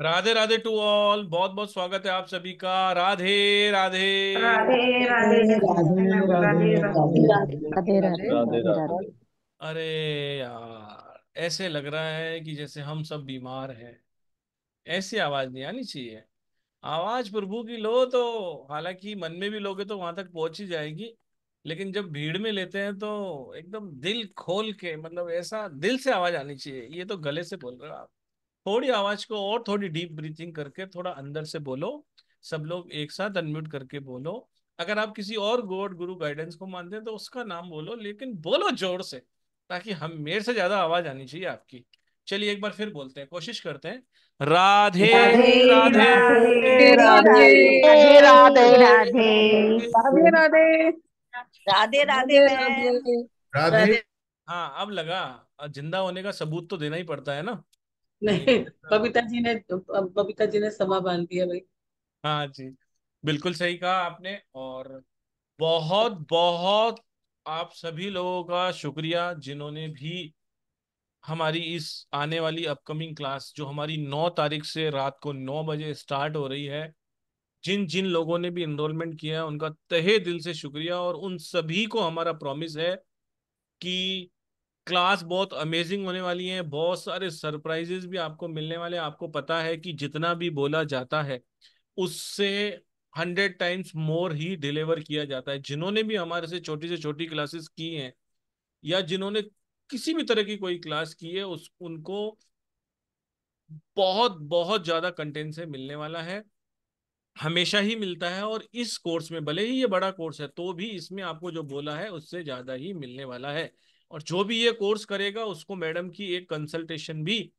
Radhe Radhe to all. बहुत बहुत स्वागत है आप सभी का। राधे राधे। राधे राधे राधे कृष्ण, राधे राधे राधे राधे। राधे राधे राधे राधे राधे। राधे। अरे यार, ऐसे लग रहा है कि जैसे हम सब बीमार हैं। ऐसी आवाज नहीं आनी चाहिए। आवाज प्रभु की लो तो हालांकि मन में भी लोगे तो वहां तक पहुंच ही जाएगी। लेकिन जब भीड़ में लेते हैं तो एकदम दिल खोल के, मतलब ऐसा दिल से आवाज आनी चाहिए। ये तो गले से बोल रहे हो आप। थोड़ी आवाज को और थोड़ी डीप ब्रीथिंग करके थोड़ा अंदर से बोलो। सब लोग एक साथ अनम्यूट करके बोलो। अगर आप किसी और गॉड गुरु गाइडेंस को मानते हैं तो उसका नाम बोलो, लेकिन बोलो जोर से, ताकि हम मेरे से ज्यादा आवाज आनी चाहिए आपकी। चलिए एक बार फिर बोलते हैं, कोशिश करते हैं। राधे राधे राधे। राधे राधे राधे राधे राधे राधे। राधे राधे राधे राधे राधे बहन। राधे राधे। राधे। हाँ अब लगा। जिंदा होने का सबूत तो देना ही पड़ता है ना। नहीं नहीं, तो बबीता जी ने समा बांध दिया भाई। हाँ जी, बिल्कुल सही कहा आपने। और बहुत बहुत आप सभी लोगों का शुक्रिया जिन्होंने भी हमारी इस आने वाली अपकमिंग क्लास, जो हमारी 9 तारीख से रात को 9 बजे स्टार्ट हो रही है, जिन जिन लोगों ने भी इनरोलमेंट किया है उनका तहे दिल से शुक्रिया। और उन सभी को हमारा प्रॉमिस है कि क्लास बहुत अमेजिंग होने वाली है। बहुत सारे सरप्राइजेस भी आपको मिलने वाले हैं। आपको पता है कि जितना भी बोला जाता है उससे 100 टाइम्स मोर ही डिलीवर किया जाता है। जिन्होंने भी हमारे से छोटी क्लासेस की हैं या जिन्होंने किसी भी तरह की कोई क्लास की है, उस उनको बहुत बहुत ज्यादा कंटेंट से मिलने वाला है। हमेशा ही मिलता है। और इस कोर्स में भले ही ये बड़ा कोर्स है तो भी इसमें आपको जो बोला है उससे ज्यादा ही मिलने वाला है। और जो भी ये कोर्स करेगा उसको मैडम की एक कंसल्टेशन भी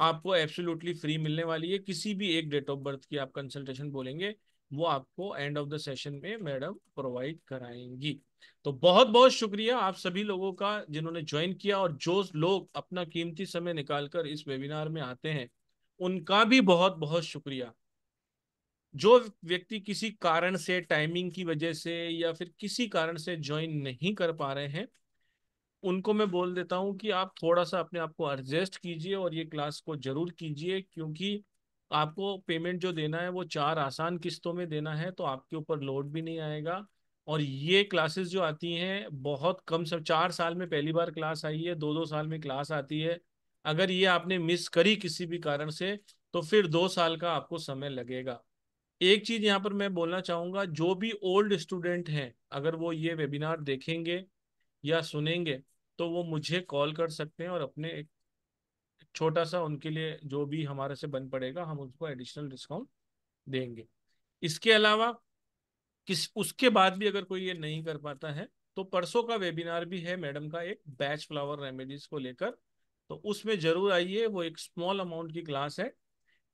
आपको एब्सोल्युटली फ्री मिलने वाली है। किसी भी एक डेट ऑफ बर्थ की आप कंसल्टेशन बोलेंगे, वो आपको एंड ऑफ द सेशन में मैडम प्रोवाइड कराएंगी। तो बहुत बहुत शुक्रिया आप सभी लोगों का जिन्होंने ज्वाइन किया। और जो लोग अपना कीमती समय निकालकर इस वेबिनार में आते हैं उनका भी बहुत बहुत शुक्रिया। जो व्यक्ति किसी कारण से, टाइमिंग की वजह से या फिर किसी कारण से ज्वाइन नहीं कर पा रहे हैं, उनको मैं बोल देता हूं कि आप थोड़ा सा अपने आप को एडजस्ट कीजिए और ये क्लास को जरूर कीजिए। क्योंकि आपको पेमेंट जो देना है वो 4 आसान किस्तों में देना है, तो आपके ऊपर लोड भी नहीं आएगा। और ये क्लासेस जो आती हैं बहुत कम, सब 4 साल में पहली बार क्लास आई है, 2-2 साल में क्लास आती है। अगर ये आपने मिस करी किसी भी कारण से तो फिर 2 साल का आपको समय लगेगा। एक चीज यहाँ पर मैं बोलना चाहूंगा, जो भी ओल्ड स्टूडेंट हैं अगर वो ये वेबिनार देखेंगे या सुनेंगे तो वो मुझे कॉल कर सकते हैं और अपने एक छोटा सा उनके लिए जो भी हमारे से बन पड़ेगा हम उनको एडिशनल डिस्काउंट देंगे। इसके अलावा किस उसके बाद भी अगर कोई ये नहीं कर पाता है तो परसों का वेबिनार भी है मैडम का, एक बैच फ्लावर रेमेडीज को लेकर। तो उसमें जरूर आइए, वो एक स्मॉल अमाउंट की क्लास है।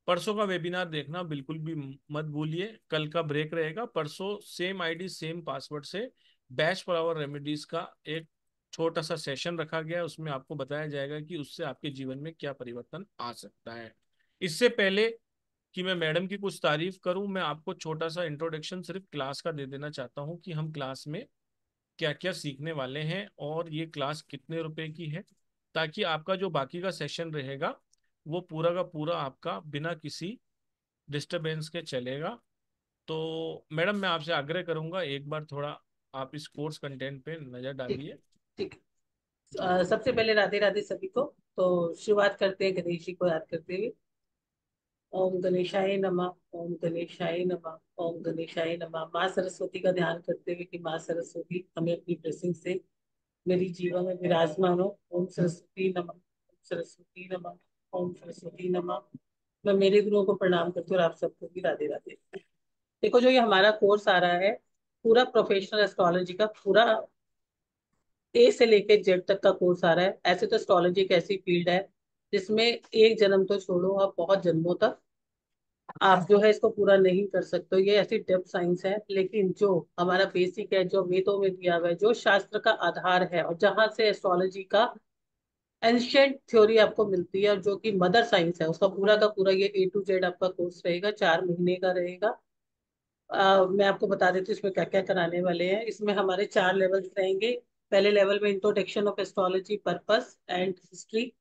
परसों का वेबिनार देखना बिल्कुल भी मत भूलिए। कल का ब्रेक रहेगा, परसों सेम आईडी सेम पासवर्ड से बैच फ्लावर रेमेडीज का एक छोटा सा सेशन रखा गया है। उसमें आपको बताया जाएगा कि उससे आपके जीवन में क्या परिवर्तन आ सकता है। इससे पहले कि मैं मैडम की कुछ तारीफ करूं, मैं आपको छोटा सा इंट्रोडक्शन सिर्फ क्लास का दे देना चाहता हूं कि हम क्लास में क्या क्या सीखने वाले हैं और ये क्लास कितने रुपए की है, ताकि आपका जो बाकी का सेशन रहेगा वो पूरा का पूरा आपका बिना किसी डिस्टरबेंस के चलेगा। तो मैडम मैं आपसे आग्रह करूंगा एक बार थोड़ा आप इस कोर्स कंटेंट पे नजर ठीक डालिए। ठीक। सबसे पहले राधे राधे सभी को। तो शुरुआत करते हैं गणेश जी को याद करते हुए। ओम गणेशाय नमः। ओम गणेशाय नमः। ओम गणेशाय नमः। माँ सरस्वती का ध्यान करते हुए कि माँ सरस्वती हमें अपनी ब्लेसिंग से मेरी जीवन में विराजमान हो। ओम सरस्वती नमः। ओम सरस्वती नमः। ओम सरस्वती नमः। मैं मेरे गुरुओं को प्रणाम करती हूँ और आप सबको भी राधे राधे। देखो, जो ये हमारा कोर्स आ रहा है, पूरा प्रोफेशनल एस्ट्रोलॉजी का पूरा ए से लेके जेड तक का कोर्स आ रहा है। ऐसे तो एस्ट्रोलॉजी एक ऐसी फील्ड है जिसमें एक जन्म तो छोड़ो, आप बहुत जन्मों तक आप जो है इसको पूरा नहीं कर सकते हो। ये ऐसी डेप्थ साइंस है, लेकिन जो हमारा बेसिक है, जो वेदों में दिया हुआ है, जो शास्त्र का आधार है और जहां से एस्ट्रोलॉजी का एंशियंट थ्योरी आपको मिलती है और जो कि मदर साइंस है, उसका पूरा का पूरा ये ए टू जेड आपका कोर्स रहेगा। 4 महीने का रहेगा। मैं आपको बता देती हूँ इसमें क्या क्या कराने वाले हैं। इसमें हमारे 4 लेवल्स रहेंगे। पहले लेवल में introduction of astrology, purpose and history.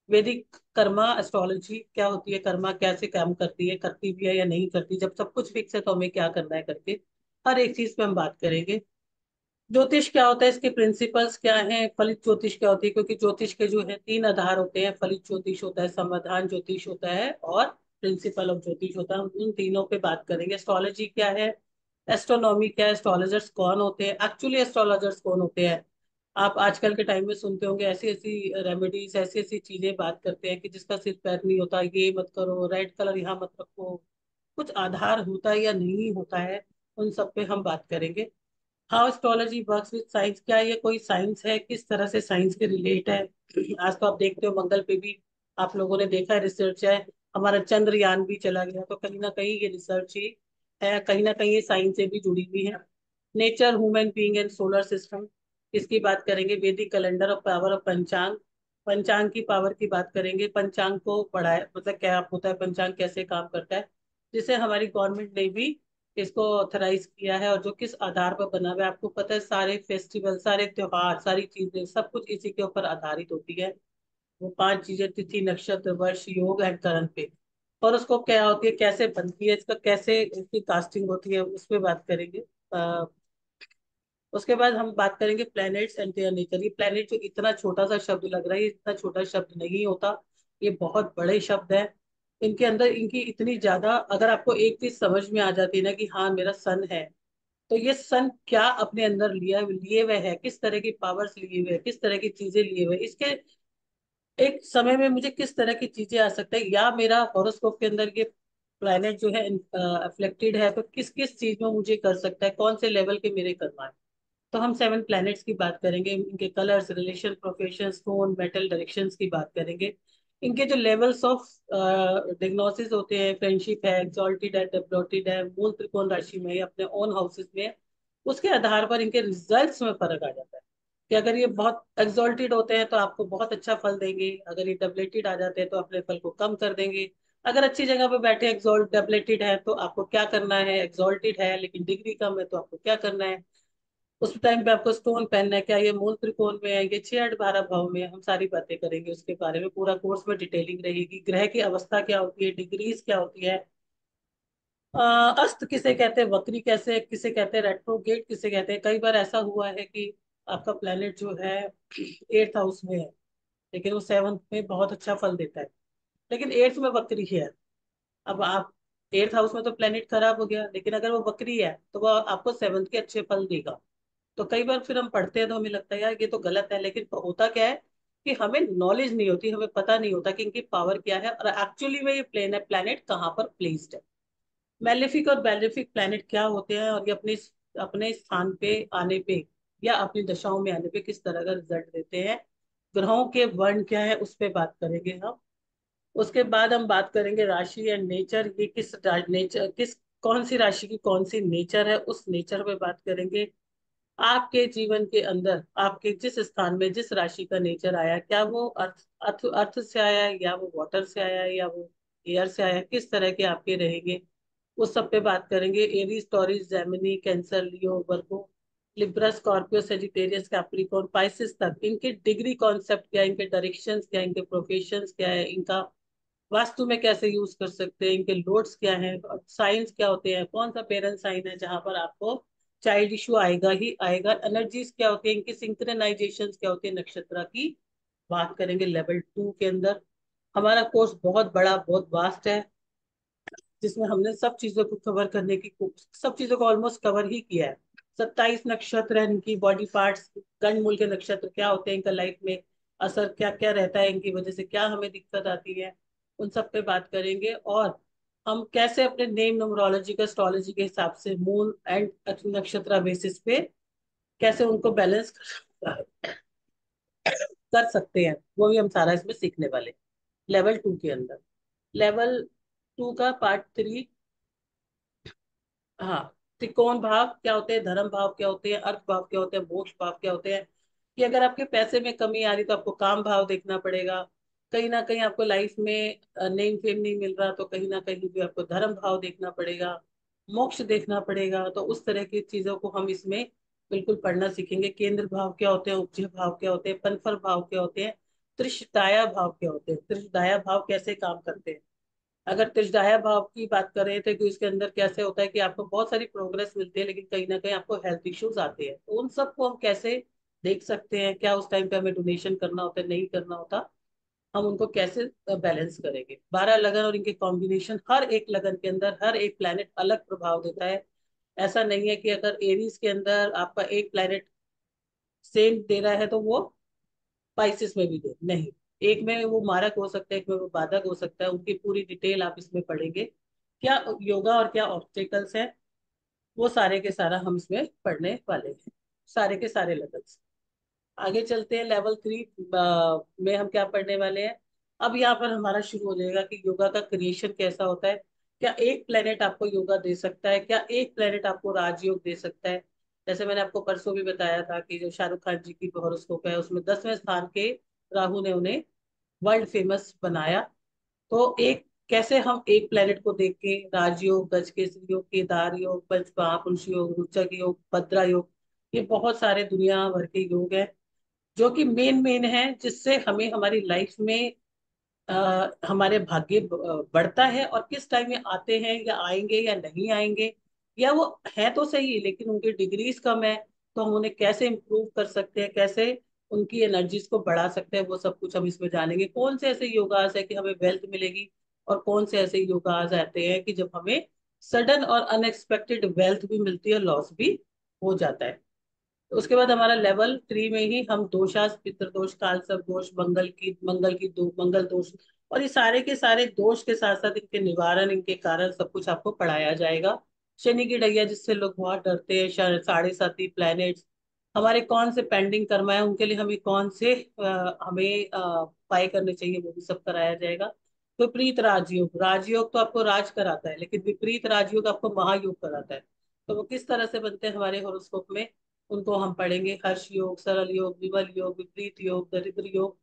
वैदिक कर्मा एस्ट्रोलॉजी क्या होती है, कर्मा कैसे काम करती है, करती भी है या नहीं करती, जब सब कुछ फिक्स है तो हमें क्या करना है करके हर एक चीज पे हम बात करेंगे। ज्योतिष क्या होता है, इसके प्रिंसिपल्स क्या हैं, फलित ज्योतिष क्या होती है, क्योंकि ज्योतिष के जो है तीन आधार होते हैं, फलित ज्योतिष होता है, समाधान ज्योतिष होता है और प्रिंसिपल ऑफ ज्योतिष होता है। हम उन तीनों पे बात करेंगे। एस्ट्रोलॉजी क्या है, एस्ट्रोनॉमी क्या है, एस्ट्रोलॉजर्स कौन होते हैं, एक्चुअली एस्ट्रोलॉजर्स कौन होते हैं। आप आजकल के टाइम में सुनते होंगे ऐसी ऐसी रेमेडीज, ऐसी ऐसी चीजें बात करते हैं कि जिसका सिर पैर नहीं होता, ये मत करो, रेड कलर यहाँ मत रखो, कुछ आधार होता है या नहीं होता है, उन सब पे हम बात करेंगे। How astrology works with science, क्या ये कोई साइंस है, किस तरह से साइंस के रिलेट है। आज तो आप देखते हो मंगल पे भी आप लोगों ने देखा है रिसर्च है, हमारा चंद्रयान भी चला गया, तो कहीं ना कहीं ये रिसर्च ही है, कहीं ना कहीं ये साइंस से भी जुड़ी हुई है। Nature, human being and solar system, इसकी बात करेंगे। वैदिक कैलेंडर और पावर ऑफ पंचांग, पंचांग की पावर की बात करेंगे। पंचांग को पढ़ाए मतलब क्या होता है, पंचांग कैसे काम करता है, जिसे हमारी गवर्नमेंट ने भी इसको ऑथराइज किया है, और जो किस आधार पर बना हुआ है आपको पता है। सारे फेस्टिवल, सारे त्योहार, सारी चीजें सब कुछ इसी के ऊपर आधारित होती है। वो पांच चीजें, तिथि, नक्षत्र, वर्ष, योग एंड करण पे। और उसको क्या होती है, कैसे बनती है, इसका कैसे इसकी कास्टिंग होती है, उस पर बात करेंगे। उसके बाद हम बात करेंगे प्लैनेट्स एंड देयर नेचर। ये प्लैनेट जो इतना छोटा सा शब्द लग रहा है, ये इतना छोटा शब्द नहीं होता, ये बहुत बड़े शब्द है। इनके अंदर इनकी इतनी ज्यादा, अगर आपको एक चीज समझ में आ जाती है ना कि हाँ मेरा सन है, तो ये सन क्या अपने अंदर लिया लिए हुए है, किस तरह की पावर्स लिए हुए है, किस तरह की चीजें लिए हुए, इसके एक समय में मुझे किस तरह की चीजें आ सकता है, या मेरा हॉरोस्कोप के अंदर ये प्लैनेट जो है अफ्लेक्टेड है, तो किस किस चीज में मुझे कर सकता है, कौन से लेवल के मेरे कर्मा है। तो हम सेवन प्लैनेट्स की बात करेंगे, इनके colours, relation, profession, tone, metal, directions की बात करेंगे। इनके जो लेवल्स ऑफ डिग्नोसिस होते हैं, फ्रेंडशिप है, एक्सॉल्टेड है, डेवलप्ड है, मूल त्रिकोण राशि में है, अपने ओन हाउसेस में है, उसके आधार पर इनके रिजल्ट्स में फर्क आ जाता है। कि अगर ये बहुत एक्सॉल्टेड होते हैं तो आपको बहुत अच्छा फल देंगे, अगर ये डबलेटेड आ जाते हैं तो अपने फल को कम कर देंगे। अगर अच्छी जगह पे बैठे एक्सॉल्ट डबलेटेड है तो आपको क्या करना है, एक्सॉल्टेड है लेकिन डिग्री कम है तो आपको क्या करना है, उस टाइम पे आपको स्टोन पहनना है, क्या ये मूल त्रिकोण में है, ये 6 8 12 भाव में है। हम सारी बातें करेंगे उसके बारे में, पूरा कोर्स में डिटेलिंग रहेगी। ग्रह की अवस्था क्या होती है, डिग्रीज क्या होती है, अस्त किसे कहते हैं, वक्री कैसे किसे कहते हैं, रेट्रोगेट किसे कहते हैं। कई बार ऐसा हुआ है कि आपका प्लेनेट जो है 8th हाउस में है, लेकिन वो 7th में बहुत अच्छा फल देता है, लेकिन 8th में वक्री है। अब आप 8th हाउस में तो प्लेनेट खराब हो गया, लेकिन अगर वो वक्री है तो वो आपको 7th के अच्छे फल देगा। तो कई बार फिर हम पढ़ते हैं तो हमें लगता है यार ये तो गलत है, लेकिन होता क्या है कि हमें नॉलेज नहीं होती, हमें पता नहीं होता कि इनकी पावर क्या है और एक्चुअली में ये प्लेनेट कहाँ पर प्लेस्ड है। मेलेफिक और बेलेफिक प्लैनेट क्या होते हैं, और ये अपने अपने स्थान पे आने पे या अपनी दशाओं में आने पे किस तरह का रिजल्ट देते हैं। ग्रहों के वर्ण क्या है उस पे बात करेंगे हम। उसके बाद हम बात करेंगे राशि एंड नेचर, ये नेचर किस कौन सी राशि की कौन सी नेचर है, उस नेचर पे बात करेंगे। आपके जीवन के अंदर आपके जिस स्थान में जिस राशि का नेचर आया, क्या वो अर्थ से आया है, या वो वाटर से आया है, या वो एयर से आया है, किस तरह के आपके रहेंगे, उस सब पे बात करेंगे। Aries, Taurus, Gemini, Cancer, Leo, Virgo, Libra, Scorpio, Sagittarius, Capricorn, Pisces तक इनके डिग्री कॉन्सेप्ट क्या है, इनके डायरेक्शंस क्या है, इनके प्रोफेशंस क्या है, इनका वास्तु में कैसे यूज कर सकते हैं, इनके लोड्स क्या हैं, साइंस क्या होते हैं, कौन सा पेरेंट साइन है जहां पर आपको चाइल्ड इशू आएगा ही आएगा, एनर्जीज क्या होती है, इनकी सिंक्रोनाइजेशन क्या होती है, नक्षत्र की बात करेंगे लेवल 2 के अंदर। हमारा कोर्स बहुत बड़ा बहुत वास्ट है, जिसमें हमने सब चीजों को कवर करने की सब चीजों को ऑलमोस्ट कवर ही किया है। 27 नक्षत्र है, इनकी बॉडी पार्ट्स, गण मूल के नक्षत्र क्या होते हैं, इनका लाइफ में असर क्या क्या रहता है, इनकी वजह से क्या हमें दिक्कत आती है, उन सब पे बात करेंगे। और हम कैसे अपने नेम न्यूमरोलॉजी का एस्ट्रोलॉजी के हिसाब से मून एंड नक्षत्र बेसिस पे कैसे उनको बैलेंस कर सकते हैं, वो भी हम सारा इसमें सीखने वाले लेवल 2 के अंदर। लेवल 2 का पार्ट 3। हाँ, त्रिकोण भाव क्या होते हैं, धर्म भाव क्या होते हैं, अर्थ भाव क्या होते हैं, मोक्ष भाव क्या होते हैं। कि अगर आपके पैसे में कमी आ रही तो आपको काम भाव देखना पड़ेगा, कहीं ना कहीं आपको लाइफ में नेम फेम नहीं मिल रहा तो कहीं ना कहीं भी आपको धर्म भाव देखना पड़ेगा, मोक्ष देखना पड़ेगा। तो उस तरह की चीजों को हम इसमें बिल्कुल पढ़ना सीखेंगे। केंद्र भाव क्या होते हैं, उपजय भाव क्या होते हैं, पनफल भाव क्या होते हैं, त्रिशदाया भाव क्या होते हैं, त्रिशदाया भाव कैसे काम करते हैं। अगर त्रिशदाया भाव की बात कर रहे थे तो इसके अंदर कैसे होता है कि आपको बहुत सारी प्रोग्रेस मिलती है, लेकिन कहीं ना कहीं आपको हेल्थ इश्यूज आते हैं, तो उन सबको हम कैसे देख सकते हैं, क्या उस टाइम पे हमें डोनेशन करना होता है, नहीं करना होता, हम उनको कैसे बैलेंस करेंगे। 12 लगन और इनके कॉम्बिनेशन, हर एक लगन के अंदर हर एक प्लैनेट अलग प्रभाव देता है। ऐसा नहीं है कि अगर एरीज के अंदर आपका एक प्लैनेट सेम दे रहा है तो वो स्पाइसेस में भी दे, नहीं। एक में वो मारक हो सकता है, एक में वो बाधक हो सकता है, उनकी पूरी डिटेल आप इसमें पढ़ेंगे, क्या योगा और क्या ऑब्स्टेकल्स है, वो सारे के सारा हम इसमें पढ़ने वाले हैं, सारे के सारे लेवल्स। आगे चलते हैं, लेवल 3 में हम क्या पढ़ने वाले हैं। अब यहाँ पर हमारा शुरू हो जाएगा कि योगा का क्रिएशन कैसा होता है, क्या एक प्लेनेट आपको योगा दे सकता है, क्या एक प्लेनेट आपको राजयोग दे सकता है। जैसे मैंने आपको परसों भी बताया था कि जो शाहरुख खान जी की हॉरोस्कोप है उसमें 10वें स्थान के राहु ने उन्हें वर्ल्ड फेमस बनाया। तो एक कैसे हम एक प्लेनेट को देख के राजयोग, गजकेसरी योग, केदार योग, पंच महापुरुष योग, रुचक योग, भद्रा योग, ये बहुत सारे दुनिया भर के योग हैं जो कि मेन मेन है, जिससे हमें हमारी लाइफ में हमारे भाग्य बढ़ता है, और किस टाइम में आते हैं या आएंगे या नहीं आएंगे, या वो है तो सही लेकिन उनकी डिग्रीज कम है, तो हम उन्हें कैसे इम्प्रूव कर सकते हैं, कैसे उनकी एनर्जीज को बढ़ा सकते हैं, वो सब कुछ हम इसमें जानेंगे। कौन से ऐसे योगास है कि हमें वेल्थ मिलेगी, और कौन से ऐसे योगास आते हैं कि जब हमें सडन और अनएक्सपेक्टेड वेल्थ भी मिलती है, लॉस भी हो जाता है। उसके बाद हमारा लेवल 3 में ही हम दोषास, पितृदोष, काल सर्प दोष, मंगल दोष, और ये सारे के सारे दोष के साथ साथ इनके निवारण, इनके कारण सब कुछ आपको पढ़ाया जाएगा। शनि की डैया जिससे लोग बहुत डरते हैं, साढ़े साती प्लैनेट्स, हमारे कौन से पेंडिंग कर्म है, उनके लिए हमें कौन से हमें उपाय करने चाहिए, वो भी सब कराया जाएगा। विपरीत राजयोग, राजयोग तो आपको राज कराता है, लेकिन विपरीत राजयोग आपको महायोग कराता है। तो वो किस तरह से बनते हैं हमारे हॉरोस्कोप में, उनको हम पढ़ेंगे। हर्ष योग, सरल योग, विमल योग, विपरीत योग, दरिद्र योग,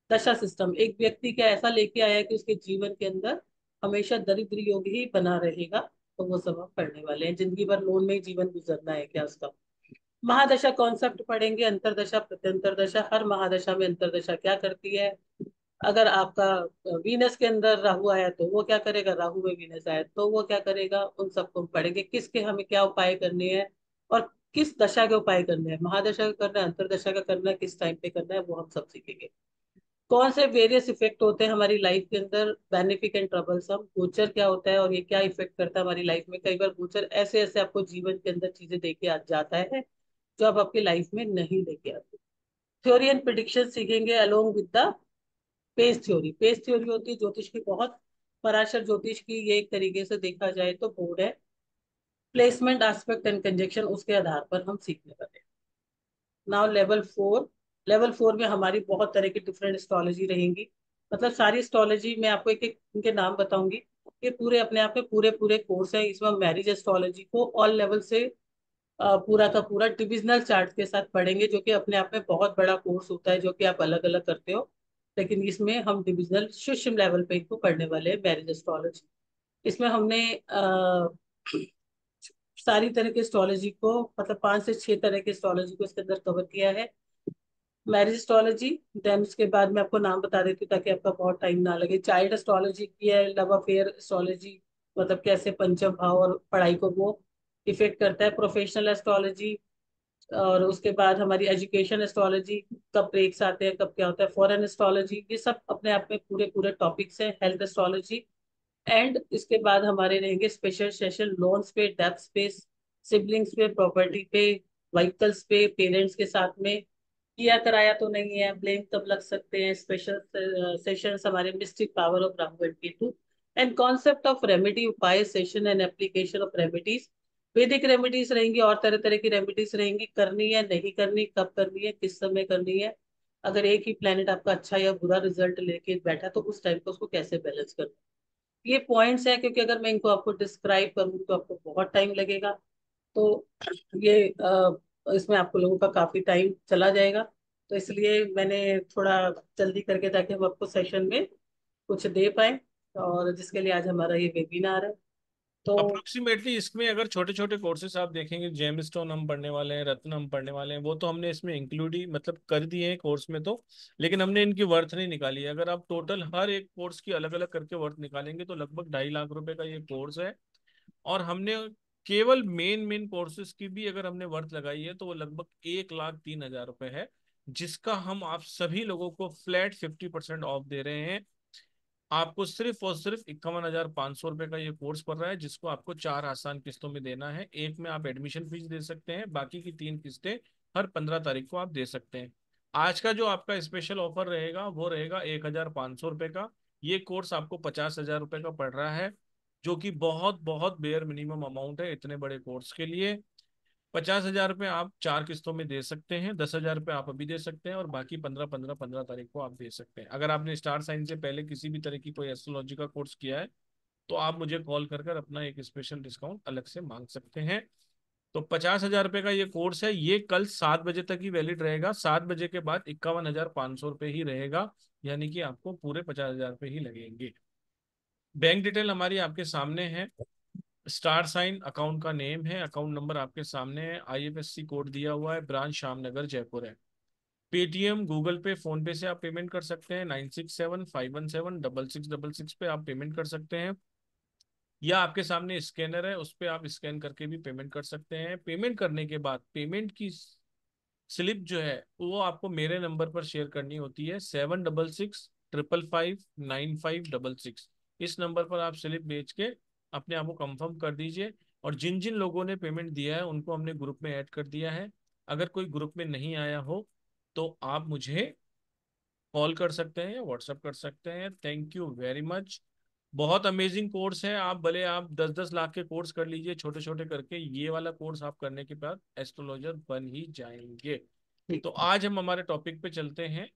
दशा सिस्टम, एक व्यक्ति क्या ऐसा लेके आया कि उसके जीवन के अंदर हमेशा दरिद्र योग ही बना रहेगा, तो वो सब हम पढ़ने वाले हैं। जिंदगी भर लोन में ही जीवन गुजरना है क्या उसका। महादशा कॉन्सेप्ट पढ़ेंगे, अंतरदशा, प्रत्यंतर दशा, हर महादशा में अंतरदशा क्या करती है। अगर आपका वीनस के अंदर राहु आया तो वो क्या करेगा, राहु में वीनस आया तो वो क्या करेगा, उन सबको हम पढ़ेंगे, किसके हमें क्या उपाय करने हैं, और किस दशा के उपाय करने हैं, महादशा का करना है, अंतरदशा का करना है, किस टाइम पे करना है, वो हम सब सीखेंगे। कौन से वेरियस इफेक्ट होते हैं हमारी लाइफ के अंदर, बेनिफिक एंड ट्रबलसम, गोचर क्या होता है और ये क्या इफेक्ट करता है हमारी लाइफ में। कई बार गोचर ऐसे ऐसे आपको जीवन के अंदर चीजें देके आ जाता है जो आप आपकी लाइफ में नहीं लेके आते। थ्योरी एंड प्रिडिक्शन सीखेंगे along with the page theory. Page theory होती है ज्योतिष की, बहुत पराशर ज्योतिष की ये एक तरीके से देखा जाए तो बोर्ड है। प्लेसमेंट, एस्पेक्ट एंड कंजक्शन, उसके आधार पर हम सीखने वाले हैं। नाउ लेवल 4, लेवल 4 में हमारी बहुत तरह की डिफरेंट एस्ट्रोलॉजी रहेंगी। मतलब सारी एस्ट्रोलॉजी मैं आपको एक एक उनके नाम बताऊंगी। ये पूरे अपने आप में पूरे पूरे कोर्स है। इसमें मैरिज एस्ट्रोलॉजी को ऑल लेवल से पूरा का पूरा डिविजनल चार्ट के साथ पढ़ेंगे, जो कि अपने आप में बहुत बड़ा कोर्स होता है, जो कि आप अलग अलग करते हो, लेकिन इसमें हम डिविजनल सूक्ष्म लेवल पे इनको पढ़ने वाले हैं, मैरिज एस्ट्रोलॉजी। इसमें हमने सारी तरह की एस्ट्रोलॉजी को, मतलब 5 से 6 तरह की एस्ट्रोलॉजी को इसके अंदर कवर किया है। मैरिज एस्ट्रोलॉजी, देन उसके बाद मैं आपको नाम बता देती हूँ ताकि आपका बहुत टाइम ना लगे। चाइल्ड एस्ट्रोलॉजी की है, लव अफेयर एस्ट्रोलॉजी, मतलब कैसे पंचम भाव और पढ़ाई को वो इफेक्ट करता है। प्रोफेशनल एस्ट्रोलॉजी, और उसके बाद हमारी एजुकेशन एस्ट्रोलॉजी, कब ब्रेक्स आते हैं, कब क्या होता है। फॉरेन एस्ट्रोलॉजी, ये सब अपने आप में पूरे पूरे टॉपिक्स हैं। हेल्थ एस्ट्रोलॉजी, एंड इसके बाद हमारे रहेंगे स्पेशल सेशन लोन्स पे, डेप्थ पे, सिबलिंग्स पे, प्रॉपर्टी पे, व्हीकल्स पे, पेरेंट्स के साथ में किया कराया तो नहीं है, ब्लेम कब लग सकते हैं। स्पेशल सेशंस हमारे mystic power of Rahu and Ketu, and concept of remedy, उपाय, session and application of remedies. Vedic remedies रहेंगी और तरह तरह की रेमेडीज रहेंगी, करनी है नहीं करनी, कब करनी है, किस समय करनी है। अगर एक ही प्लेनेट आपका अच्छा या बुरा रिजल्ट लेके बैठा तो उस टाइम पे उसको कैसे बैलेंस करना। ये पॉइंट्स हैं, क्योंकि अगर मैं इनको आपको डिस्क्राइब करूँ तो आपको बहुत टाइम लगेगा, तो ये इसमें आपको लोगों का काफी टाइम चला जाएगा। तो इसलिए मैंने थोड़ा जल्दी करके, ताकि हम आपको सेशन में कुछ दे पाए, और जिसके लिए आज हमारा ये वेबिनार है। तो अप्रोक्सीमेटली इसमें अगर छोटे छोटे कोर्सेस आप देखेंगे, जेम स्टोन हम पढ़ने वाले हैं, रत्न हम पढ़ने वाले हैं, वो तो हमने इसमें इंक्लूड ही मतलब कर दिए हैं कोर्स में तो, लेकिन हमने इनकी वर्थ नहीं निकाली है। अगर आप टोटल हर एक कोर्स की अलग अलग करके वर्थ निकालेंगे तो लगभग 2.5 लाख रुपए का ये कोर्स है। और हमने केवल मेन मेन कोर्सेज की भी अगर हमने वर्थ लगाई है तो वो लगभग 1,03,000 रुपए है, जिसका हम आप सभी लोगों को फ्लैट 50% ऑफ दे रहे हैं। आपको सिर्फ और सिर्फ 51,500 रुपये का ये कोर्स पड़ रहा है, जिसको आपको 4 आसान किस्तों में देना है। एक में आप एडमिशन फीस दे सकते हैं, बाकी की 3 किस्तें हर 15 तारीख को आप दे सकते हैं। आज का जो आपका स्पेशल ऑफर रहेगा वो रहेगा 1,500 रुपये का। ये कोर्स आपको 50,000 रुपये का पड़ रहा है, जो कि बहुत बहुत बेयर मिनिमम अमाउंट है इतने बड़े कोर्स के लिए। 50,000 रुपये आप 4 किस्तों में दे सकते हैं, 10,000 रुपये आप अभी दे सकते हैं, और बाकी 15 तारीख को आप दे सकते हैं। अगर आपने स्टार साइन से पहले किसी भी तरह की कोई एस्ट्रोलॉजी का कोर्स किया है तो आप मुझे कॉल कर अपना एक स्पेशल डिस्काउंट अलग से मांग सकते हैं। तो 50,000 रुपये का ये कोर्स है, ये कल 7 बजे तक ही वैलिड रहेगा। 7 बजे के बाद 51,500 रुपये ही रहेगा, यानी कि आपको पूरे 50,000 रुपये ही लगेंगे। बैंक डिटेल हमारी आपके सामने है। स्टार साइन अकाउंट का नेम है, अकाउंट नंबर आपके सामने है, IFSC कोड दिया हुआ है, ब्रांच श्यामनगर जयपुर है। पेटीएम, गूगल पे, फोन पे से आप पेमेंट कर सकते हैं। 9675176666 पे आप पेमेंट कर सकते हैं, या आपके सामने स्कैनर है उस पर आप स्कैन करके भी पेमेंट कर सकते हैं। पेमेंट करने के बाद पेमेंट की स्लिप जो है वो आपको मेरे नंबर पर शेयर करनी होती है, 7665559566। इस नंबर पर आप स्लिप भेज के अपने आप को कंफर्म कर दीजिए। और जिन जिन लोगों ने पेमेंट दिया है उनको हमने ग्रुप में ऐड कर दिया है। अगर कोई ग्रुप में नहीं आया हो तो आप मुझे कॉल कर सकते हैं या व्हाट्सअप कर सकते हैं। Thank you very much. बहुत अमेजिंग कोर्स है। आप भले आप 10-10 लाख के कोर्स कर लीजिए छोटे छोटे करके, ये वाला कोर्स आप करने के बाद एस्ट्रोलॉजर बन ही जाएंगे। ठीक तो आज हम हमारे टॉपिक पे चलते हैं,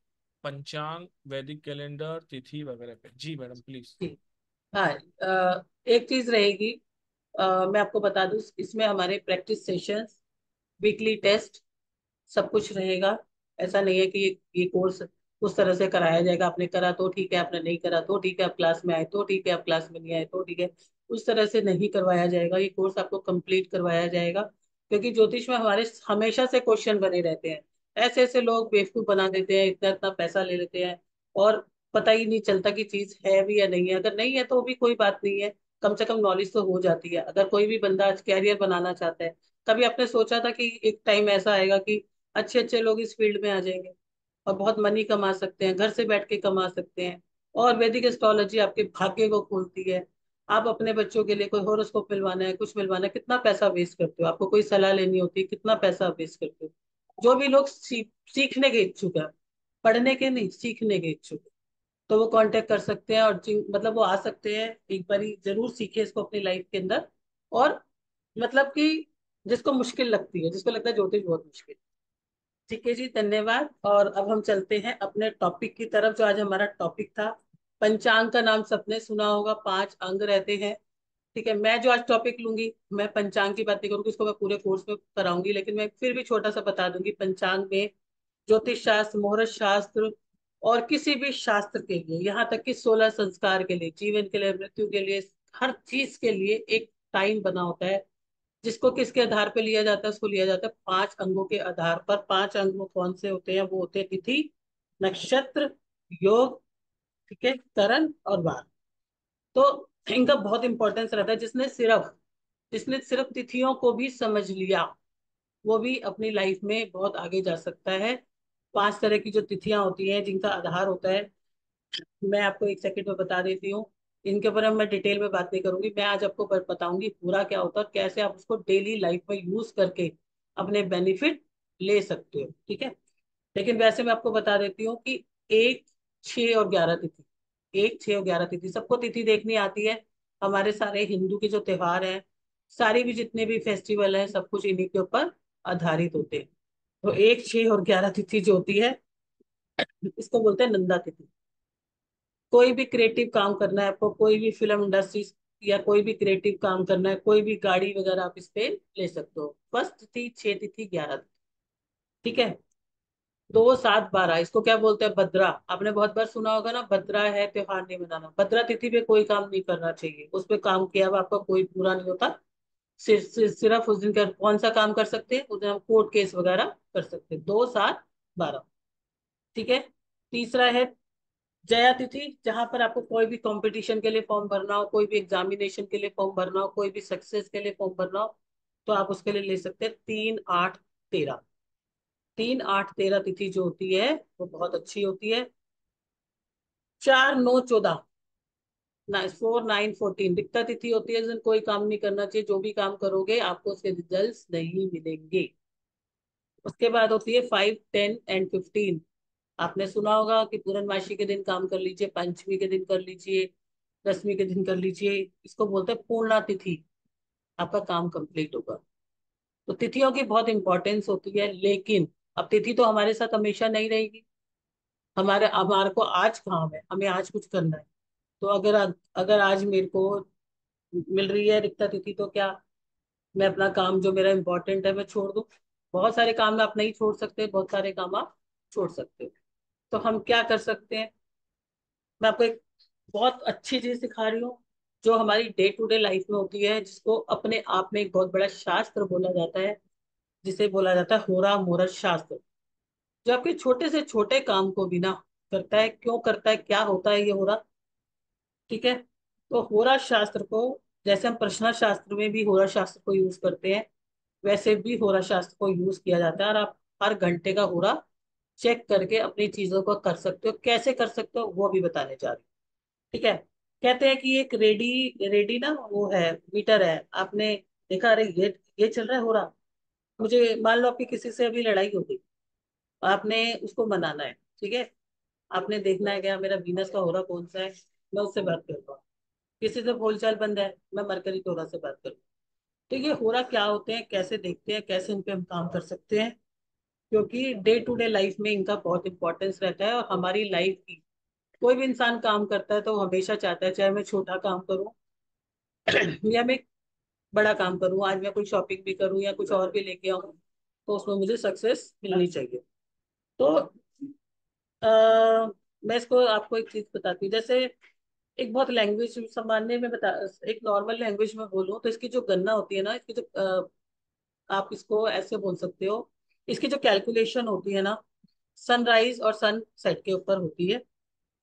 पंचांग, वैदिक कैलेंडर, तिथि वगैरह पे। जी मैडम प्लीज। ठीक। हाँ, एक चीज रहेगी, मैं आपको बता दूं, इसमें हमारे प्रैक्टिस सेशंस, वीकली टेस्ट, सब कुछ रहेगा। ऐसा नहीं है कि ये कोर्स उस तरह से कराया जाएगा, आपने करा तो ठीक है, आपने नहीं करा तो ठीक है, आप क्लास में आए तो ठीक है, आप क्लास में नहीं आए तो ठीक है। उस तरह से नहीं करवाया जाएगा, ये कोर्स आपको कंप्लीट करवाया जाएगा। क्योंकि ज्योतिष में हमारे हमेशा से क्वेश्चन बने रहते हैं। ऐसे ऐसे लोग बेवकूफ बना देते हैं, इतना इतना पैसा ले लेते हैं और पता ही नहीं चलता कि चीज है भी या नहीं है। अगर नहीं है तो भी कोई बात नहीं है, कम से कम नॉलेज तो हो जाती है। अगर कोई भी बंदा आज कैरियर बनाना चाहता है, कभी आपने सोचा था कि एक टाइम ऐसा आएगा कि अच्छे अच्छे लोग इस फील्ड में आ जाएंगे और बहुत मनी कमा सकते हैं, घर से बैठ के कमा सकते हैं। और वैदिक एस्ट्रोलॉजी आपके भाग्य को खोलती है। आप अपने बच्चों के लिए कोई हॉरोस्कोप मिलवाना है, कुछ मिलवाना है, कितना पैसा वेस्ट करते हो, आपको कोई सलाह लेनी होती है, कितना पैसा वेस्ट करते हो। जो भी लोग सीखने के इच्छुक है, पढ़ने के नहीं, सीखने के इच्छुक है, तो वो कांटेक्ट कर सकते हैं। और मतलब वो आ सकते हैं, एक बारी जरूर सीखे इसको अपनी लाइफ के अंदर। और मतलब कि जिसको मुश्किल लगती है, जिसको लगता है ज्योतिष बहुत मुश्किल। ठीक है जी, धन्यवाद। और अब हम चलते हैं अपने टॉपिक की तरफ, जो आज हमारा टॉपिक था। पंचांग का नाम सबने सुना होगा, 5 अंग रहते हैं। ठीक है, मैं जो आज टॉपिक लूंगी, मैं पंचांग की बात नहीं करूंगी, इसको मैं पूरे कोर्स में कराऊंगी, लेकिन मैं फिर भी छोटा सा बता दूंगी। पंचांग में ज्योतिष शास्त्र, मुहूर्त शास्त्र और किसी भी शास्त्र के लिए, यहाँ तक कि 16 संस्कार के लिए, जीवन के लिए, मृत्यु के लिए, हर चीज के लिए एक टाइम बना होता है, जिसको किसके आधार पर लिया जाता है, उसको लिया जाता है 5 अंगों के आधार पर। 5 अंग वो कौन से होते हैं? वो होते हैं तिथि, नक्षत्र, योग, ठीक है, करण और वार। तो इनका बहुत इंपॉर्टेंस रहता है। जिसने सिर्फ तिथियों को भी समझ लिया, वो भी अपनी लाइफ में बहुत आगे जा सकता है। 5 तरह की जो तिथियां होती हैं, जिनका आधार होता है, मैं आपको एक सेकंड में बता देती हूँ। इनके ऊपर अब मैं डिटेल में बात नहीं करूंगी, मैं आज आपको बताऊंगी पूरा क्या होता है और कैसे आप उसको डेली लाइफ में यूज करके अपने बेनिफिट ले सकते हो। ठीक है, लेकिन वैसे मैं आपको बता देती हूँ कि 1, 6 और 11 तिथि, 1, 6 और 11 तिथि, सबको तिथि देखनी आती है। हमारे सारे हिंदू के जो त्योहार हैं, सारी भी जितने भी फेस्टिवल हैं, सब कुछ इन्हीं के ऊपर आधारित होते हैं। तो 1, 6 और 11 तिथि जो होती है, इसको बोलते हैं नंदा तिथि। कोई भी क्रिएटिव काम करना है आपको, कोई भी फिल्म इंडस्ट्री या कोई भी क्रिएटिव काम करना है, कोई भी गाड़ी वगैरह आप इस पे ले सकते हो। फर्स्ट तिथि, 6 तिथि, 11 तिथि। ठीक है, 2 7 12 इसको क्या बोलते हैं? भद्रा। आपने बहुत बार सुना होगा ना, भद्रा है त्योहार नहीं मनाना। भद्रा तिथि पे कोई काम नहीं करना चाहिए, उस पे काम किया हुआ आपका कोई पूरा नहीं होता। सिर्फ उस दिन का कौन सा काम कर सकते हैं? उस दिन हम कोर्ट केस वगैरह कर सकते हैं। 2 7 12, ठीक है। तीसरा है जया तिथि, जहां पर आपको कोई भी कंपटीशन के लिए फॉर्म भरना हो, कोई भी एग्जामिनेशन के लिए फॉर्म भरना हो, कोई भी सक्सेस के लिए फॉर्म भरना हो, तो आप उसके लिए ले सकते हैं 3 8 13। 3 8 13 तिथि जो होती है वो बहुत अच्छी होती है। 4 9 14, 4 9 14 दिक्कत तिथि होती है, जिस दिन कोई काम नहीं करना चाहिए। जो भी काम करोगे आपको उसके रिजल्ट्स नहीं मिलेंगे। उसके बाद होती है 5 10 एंड 15। आपने सुना होगा कि पूर्णमासी के दिन काम कर लीजिए, पंचमी के दिन कर लीजिए, दसवीं के दिन कर लीजिए। इसको बोलते हैं पूर्णा तिथि, आपका काम कंप्लीट होगा। तो तिथियों की बहुत इंपॉर्टेंस होती है, लेकिन अब तिथि तो हमारे साथ हमेशा नहीं रहेगी। हमारे हमारे को आज काम है, हमें आज कुछ करना है। तो अगर आज मेरे को मिल रही है रिक्ता तिथि, तो क्या मैं अपना काम जो मेरा इंपॉर्टेंट है मैं छोड़ दूं? बहुत सारे काम आप नहीं छोड़ सकते, बहुत सारे काम आप छोड़ सकते हो। तो हम क्या कर सकते हैं? मैं आपको एक बहुत अच्छी चीज सिखा रही हूँ, जो हमारी डे टू डे लाइफ में होती है, जिसको अपने आप में एक बहुत बड़ा शास्त्र बोला जाता है, जिसे बोला जाता है होरा मोहरा शास्त्र। जो आपके छोटे से छोटे काम को भी ना करता है। क्यों करता है? क्या होता है ये होरा? ठीक है। तो होरा शास्त्र को, जैसे हम प्रश्न शास्त्र में भी होरा शास्त्र को यूज करते हैं, वैसे भी होरा शास्त्र को यूज किया जाता है। और आप हर घंटे का होरा चेक करके अपनी चीजों को कर सकते हो। कैसे कर सकते हो वो भी बताने जा रही हूँ, ठीक है। कहते हैं कि एक रेडी रेडी ना वो है, मीटर है। आपने देखा, अरे ये चल रहा है हो रहा। मुझे मान लो आपकी किसी से अभी लड़ाई हो गई, आपने उसको मनाना है, ठीक है। आपने देखना है क्या मेरा वीनस का हो रहा कौन सा है, मैं उससे बात करता हूँ। किसी से बोलचाल बंद है, मैं मरकरी के होरा से बात करूँ। तो ये होरा क्या होते हैं, कैसे देखते हैं, कैसे इन पे हम काम कर सकते हैं? क्योंकि डे टू डे लाइफ में इनका बहुत इंपॉर्टेंस रहता है। और हमारी लाइफ की कोई भी इंसान काम करता है तो वो हमेशा चाहता है, चाहे मैं छोटा काम करूं या मैं बड़ा काम करूं, आज मैं कोई शॉपिंग भी करूं या कुछ और भी लेके आऊं, तो उसमें मुझे सक्सेस मिलनी चाहिए। तो मैं इसको आपको एक चीज बताती हूँ। जैसे एक बहुत लैंग्वेज सामान्य में बता, एक नॉर्मल लैंग्वेज में बोलूं तो इसकी जो गणना होती है ना, इसकी जो आप इसको ऐसे बोल सकते हो, इसकी जो कैलकुलेशन होती है ना, सनराइज और सनसेट के ऊपर होती है।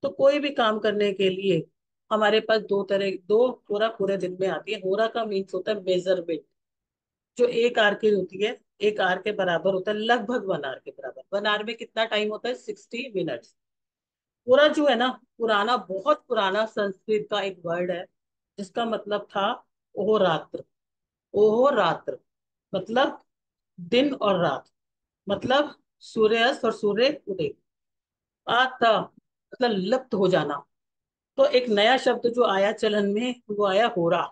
तो कोई भी काम करने के लिए हमारे पास दो होरा पूरे दिन में आती है। होरा का मीन्स होता है मेजरमेंट। जो 1 आर की होती है, 1 आर के बराबर होता है, लगभग 1 आर के बराबर। 1 आर में कितना टाइम होता है? 60 मिनट्स। पूरा जो है ना, पुराना, बहुत पुराना संस्कृत का एक वर्ड है, जिसका मतलब था ओह रात्र। ओह रात्र मतलब दिन और रात, मतलब सूर्यास्त और सूर्य उदय। आता मतलब लुप्त हो जाना। तो एक नया शब्द जो आया चलन में, वो आया होरा।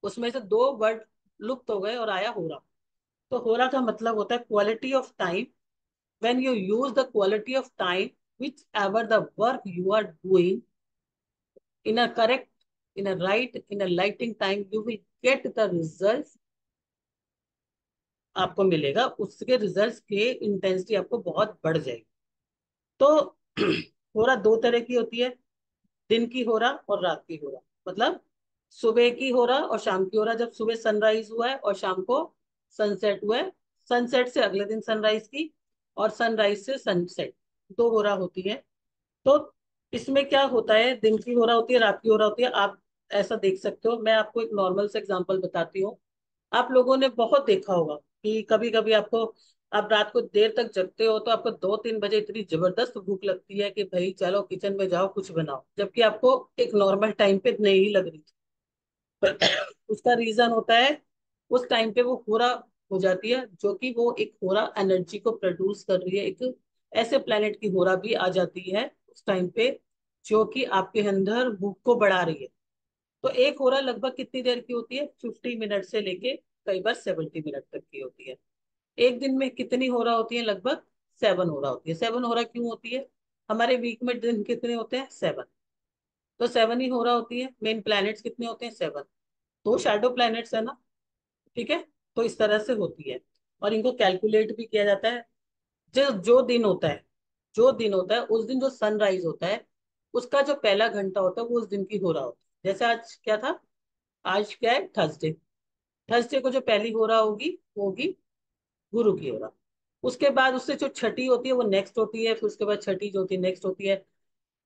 उसमें से 2 वर्ड लुप्त हो गए और आया होरा। तो होरा का मतलब होता है quality of time. When you use the quality of time, whichever the work you are doing, in a correct, in a right, in a lighting time, you will get the result. आपको मिलेगा, उसके results के intensity आपको बहुत बढ़ जाएगी। तो होरा 2 तरह की होती है, दिन की हो रहा और रात की हो रहा। मतलब सुबह की हो रहा और शाम की हो रहा, जब सुबह सनराइज हुआ है और शाम को सनसेट हुआ है। सनसेट से अगले दिन सनराइज की, और सनराइज से सनसेट, 2 हो रहा होती है। तो इसमें क्या होता है, दिन की हो रहा होती है, रात की हो रहा होती है। आप ऐसा देख सकते हो। मैं आपको एक नॉर्मल से एग्जांपल बताती हूँ। आप लोगों ने बहुत देखा होगा कि कभी कभी आपको, आप रात को देर तक जगते हो तो आपको 2 3 बजे इतनी जबरदस्त भूख लगती है कि भाई चलो किचन में जाओ कुछ बनाओ, जबकि आपको एक नॉर्मल टाइम पे नहीं लग रही थी। उसका रीजन होता है, उस टाइम पे वो पूरा हो जाती है, जो कि वो एक होरा एनर्जी को प्रोड्यूस कर रही है। एक ऐसे प्लेनेट की होरा भी आ जाती है उस टाइम पे, जो कि आपके अंदर भूख को बढ़ा रही है। तो एक होरा लगभग कितनी देर की होती है? 50 मिनट से लेके कई बार 70 मिनट तक की होती है। एक दिन में कितनी होरा होती है? लगभग 7 होरा होती है। 7 होरा क्यों होती है? हमारे वीक में दिन कितने होते हैं? 7। तो 7 ही होरा होती है। मेन प्लैनेट्स कितने होते हैं? 7। तो शैडो प्लैनेट्स है ना, ठीक है। तो इस तरह से होती है, और इनको कैलकुलेट भी किया जाता है। जो जो दिन होता है, जो दिन होता है उस दिन जो सनराइज होता है, उसका जो पहला घंटा होता है वो उस दिन की हो रहा होता है। जैसे आज क्या था, आज क्या है, थर्सडे। थर्सडे को जो पहली हो रहा होगी वो होगी गुरु की हो रहा। उसके बाद उससे जो छठी होती है वो नेक्स्ट होती है, फिर उसके बाद छठी जो होती है नेक्स्ट होती है।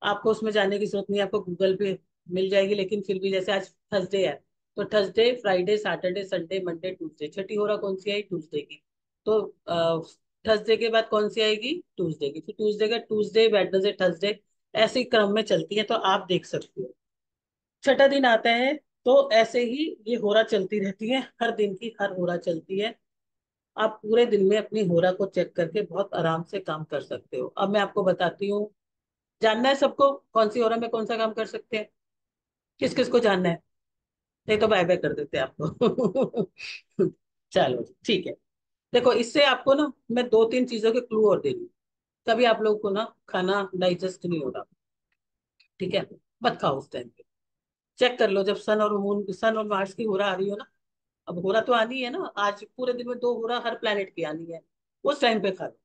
आपको उसमें जाने की जरूरत नहीं है, आपको गूगल पे मिल जाएगी। लेकिन फिर भी जैसे आज थर्सडे है, तो Thursday, Friday, Saturday, Sunday, Monday, Tuesday, छठी हो रहा कौन सी आई, ट्यूसडे की। तो थर्सडे के बाद कौन सी आएगी, ट्यूसडे की। फिर ट्यूसडे का ट्यूसडे, वेडनेसडे, थर्सडे, ऐसे ही क्रम में चलती है, तो आप देख सकते हो। छठा दिन आता है तो ऐसे ही ये होरा चलती रहती है, हर दिन की हर होरा चलती है। आप पूरे दिन में अपनी होरा को चेक करके बहुत आराम से काम कर सकते हो। अब मैं आपको बताती हूँ, जानना है सबको कौन सी होरा में कौन सा काम कर सकते हैं, किस किस को जानना है? नहीं तो बाय बाय कर देते हैं आपको। चलो ठीक है। देखो, इससे आपको ना मैं दो तीन चीजों के क्लू और दे दूँ। तभी आप लोग को ना खाना डाइजेस्ट नहीं हो रहा, ठीक है? मत खाओ उस टाइम पे। चेक कर लो जब सन और मून, सन और मार्स की होरा आ रही हो ना। अब होरा तो आनी है ना, आज पूरे दिन में दो होरा हर प्लेनेट की आनी है। उस टाइम पे खा लो,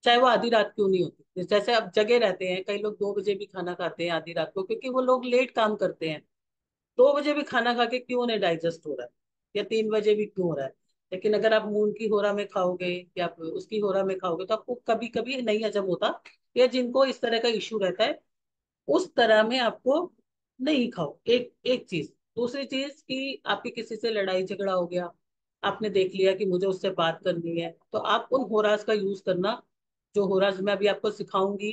चाहे वो आधी रात क्यों नहीं होती। जैसे अब जगह रहते हैं कई लोग, 2 बजे भी खाना खाते हैं आधी रात को, क्योंकि वो लोग लेट काम करते हैं। 2 बजे भी खाना खा के क्यों उन्हें डाइजेस्ट हो रहा है, या 3 बजे भी क्यों हो रहा है। लेकिन अगर आप मून की होरा में खाओगे या आप उसकी होरा में खाओगे तो आपको कभी कभी नहीं हजम होता। या जिनको इस तरह का इश्यू रहता है, उस तरह में आपको नहीं खाओ। एक एक चीज। दूसरी चीज कि आपकी किसी से लड़ाई झगड़ा हो गया, आपने देख लिया कि मुझे उससे बात करनी है, तो आप उन होराज का यूज करना, जो होराज मैं अभी आपको सिखाऊंगी,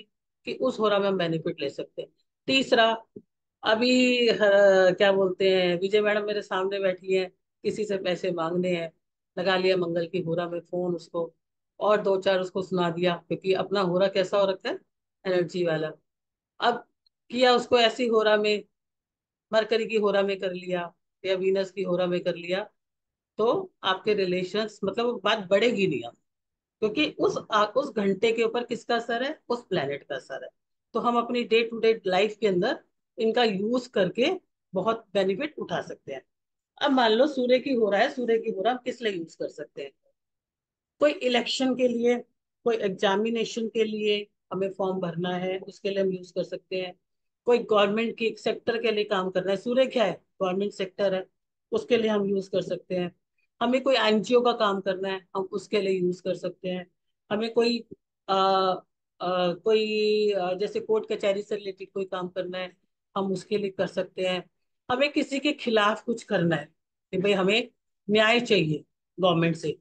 कि उस होरा में हम बेनिफिट ले सकते हैं। तीसरा, अभी क्या बोलते हैं, विजय मैडम मेरे सामने बैठी है, किसी से पैसे मांगने हैं, लगा लिया मंगल की होरा में फोन उसको, और दो चार उसको सुना दिया, क्योंकि अपना होरा कैसा हो रखा है, एनर्जी वाला। अब किया उसको ऐसी होरा में, मरकरी की होरा में कर लिया या वीनस की होरा में कर लिया, तो आपके रिलेशंस, मतलब वो बात बढ़ेगी नहीं अब। क्योंकि उस घंटे के ऊपर किसका असर है, उस प्लेनेट का असर है। तो हम अपनी डे टू डे लाइफ के अंदर इनका यूज करके बहुत बेनिफिट उठा सकते हैं। अब मान लो सूर्य की हो रहा है, सूर्य की हो रहा हम किस लिए यूज कर सकते हैं? कोई इलेक्शन के लिए, कोई एग्जामिनेशन के लिए हमें फॉर्म भरना है, उसके लिए हम यूज कर सकते हैं। कोई गवर्नमेंट की सेक्टर के लिए काम करना है, सूर्य क्या है, गवर्नमेंट सेक्टर है, उसके लिए हम यूज कर सकते हैं। हमें कोई एनजीओ का काम करना है, हम उसके लिए यूज कर सकते हैं। हमें कोई जैसे कोर्ट कचहरी से रिलेटेड कोई काम करना है, हम उसके लिए कर सकते हैं। हमें किसी के खिलाफ कुछ करना है कि भाई हमें न्याय चाहिए गवर्नमेंट से,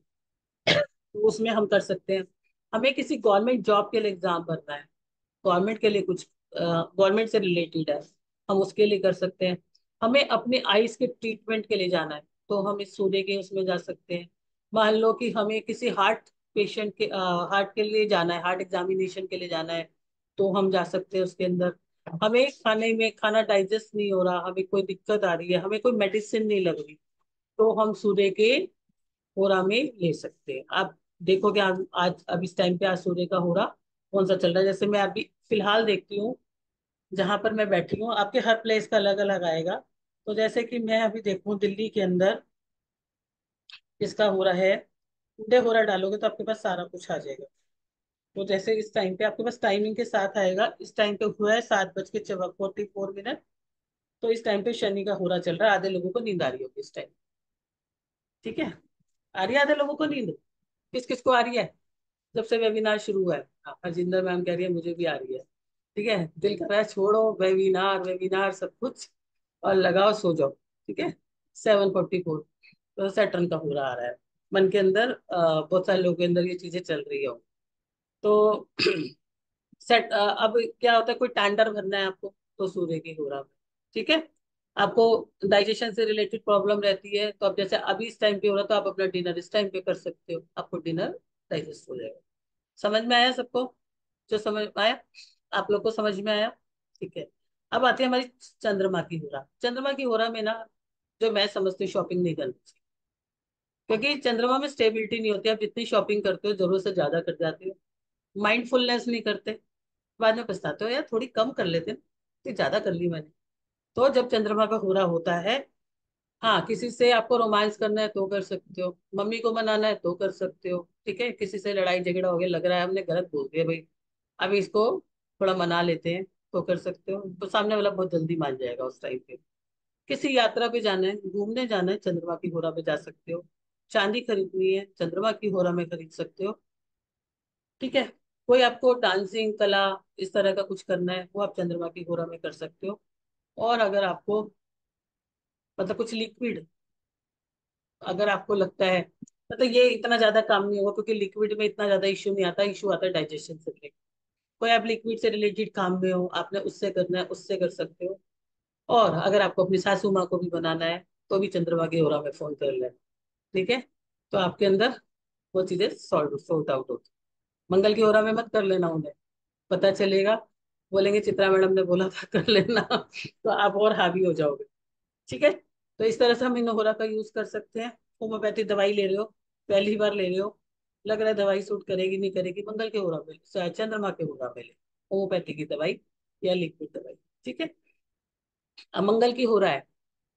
तो उसमें हम कर सकते हैं। हमें किसी गवर्नमेंट जॉब के लिए एग्जाम भरना है, गवर्नमेंट के लिए कुछ, गवर्नमेंट से रिलेटेड है, हम उसके लिए कर सकते हैं। हमें अपने आईज के ट्रीटमेंट के लिए जाना है, तो हम इस सूर्य के उसमें जा सकते हैं। मान लो कि हमें किसी हार्ट पेशेंट के, हार्ट के लिए जाना है, हार्ट एग्जामिनेशन के लिए जाना है, तो हम जा सकते हैं उसके अंदर। हमें खाने में खाना डाइजेस्ट नहीं हो रहा, हमें कोई दिक्कत आ रही है, हमें कोई मेडिसिन नहीं लग रही, तो हम सूर्य के होरा में ले सकते हैं। आप देखोगे आज अब इस टाइम पे आज सूर्य का होरा कौन सा चल रहा है। जैसे मैं अभी फिलहाल देखती हूँ, जहां पर मैं बैठी हूँ, आपके हर प्लेस का अलग अलग आएगा। तो जैसे कि मैं अभी देखूं दिल्ली के अंदर इसका हो रहा है, टुडे हो रहा डालोगे तो आपके पास सारा कुछ आ जाएगा। तो जैसे इस टाइम पे आपके पास टाइमिंग के साथ आएगा, इस टाइम पे हुआ है 7:44। तो इस टाइम पे शनि का होरा चल रहा है, आधे लोगों को नींद आ रही होगी इस टाइम, ठीक है? आ रही है आधे लोगों को नींद? किस किस को आ रही है? जब से वेबिनार शुरू हुआ है, हाँ, हरजिंदर मैम कह रही है मुझे भी आ रही है। ठीक है, दिल कर रहा है छोड़ो वेबिनार वेबिनार सब कुछ, और लगाओ सो जाओ। ठीक है, 7:44। तो सैटर्न का पूरा आ रहा है मन के अंदर, बहुत सारे लोगों के अंदर ये चीजें चल रही हो। तो अब क्या होता है, कोई टेंडर भरना है आपको, तो सूर्य की हो रहा है। ठीक है, आपको डाइजेशन से रिलेटेड प्रॉब्लम रहती है, तो अब जैसे अभी इस टाइम पे हो रहा है, तो आप अपना डिनर इस टाइम पे कर सकते हो, आपको डिनर डाइजेस्ट हो जाएगा। समझ में आया सबको? जो समझ में आया, आप लोग को समझ में आया? ठीक है। अब आती है हमारी चंद्रमा की होरा। चंद्रमा की होरा में ना, जो मैं समझती हूँ, शॉपिंग नहीं करनी चाहिए, क्योंकि चंद्रमा में स्टेबिलिटी नहीं होती। आप जितनी शॉपिंग करते हो जरूरत से ज्यादा कर जाते हो, माइंडफुलनेस नहीं करते, बाद में पछताते हो यार थोड़ी कम कर लेते ना, तो ज्यादा कर ली मैंने। तो जब चंद्रमा का होरा होता है, हाँ, किसी से आपको रोमांस करना है तो कर सकते हो, मम्मी को मनाना है तो कर सकते हो, ठीक है। किसी से लड़ाई झगड़ा हो गया, लग रहा है हमने गलत बोल दिया भाई, अभी इसको थोड़ा मना लेते हैं, तो कर सकते हो। तो सामने वाला बहुत जल्दी मान जाएगा उस टाइम पे। किसी यात्रा पे जाना है, घूमने जाना है, चंद्रमा की होरा पे जा सकते हो। चांदी खरीदनी है, चंद्रमा की होरा में खरीद सकते हो, ठीक है। कोई आपको डांसिंग कला इस तरह का कुछ करना है, वो आप चंद्रमा की होरा में कर सकते हो। और अगर आपको मतलब कुछ लिक्विड, अगर आपको लगता है मतलब ये इतना ज्यादा काम नहीं होगा, क्योंकि लिक्विड में इतना ज्यादा इश्यू नहीं आता, इश्यू आता है डाइजेशन से रिलेटेड। कोई आप लिक्विड से रिलेटेड काम में हो, आपने उससे करना है, उससे कर सकते हो। और अगर आपको अपनी सासू माँ को भी बनाना है, तो भी चंद्रमा की होरा में फोन कर लें, ठीक है। तो आपके अंदर वो चीजें सॉर्ट आउट होती। मंगल की होरा में मत कर लेना उन्हें, पता चलेगा, बोलेंगे चित्रा मैडम ने बोला था कर लेना तो आप और हावी हो जाओगे, ठीक है। तो इस तरह से हम इनोहोरा का यूज कर सकते हैं। होम्योपैथिक दवाई ले रहे हो, पहली बार ले रहे हो, लग रहा है दवाई सूट करेगी नहीं करेगी, मंगल के होरा में ले, चंद्रमा के होरा में ले, होम्योपैथिक की दवाई या लिक्विड दवाई, ठीक है। अब मंगल की होरा है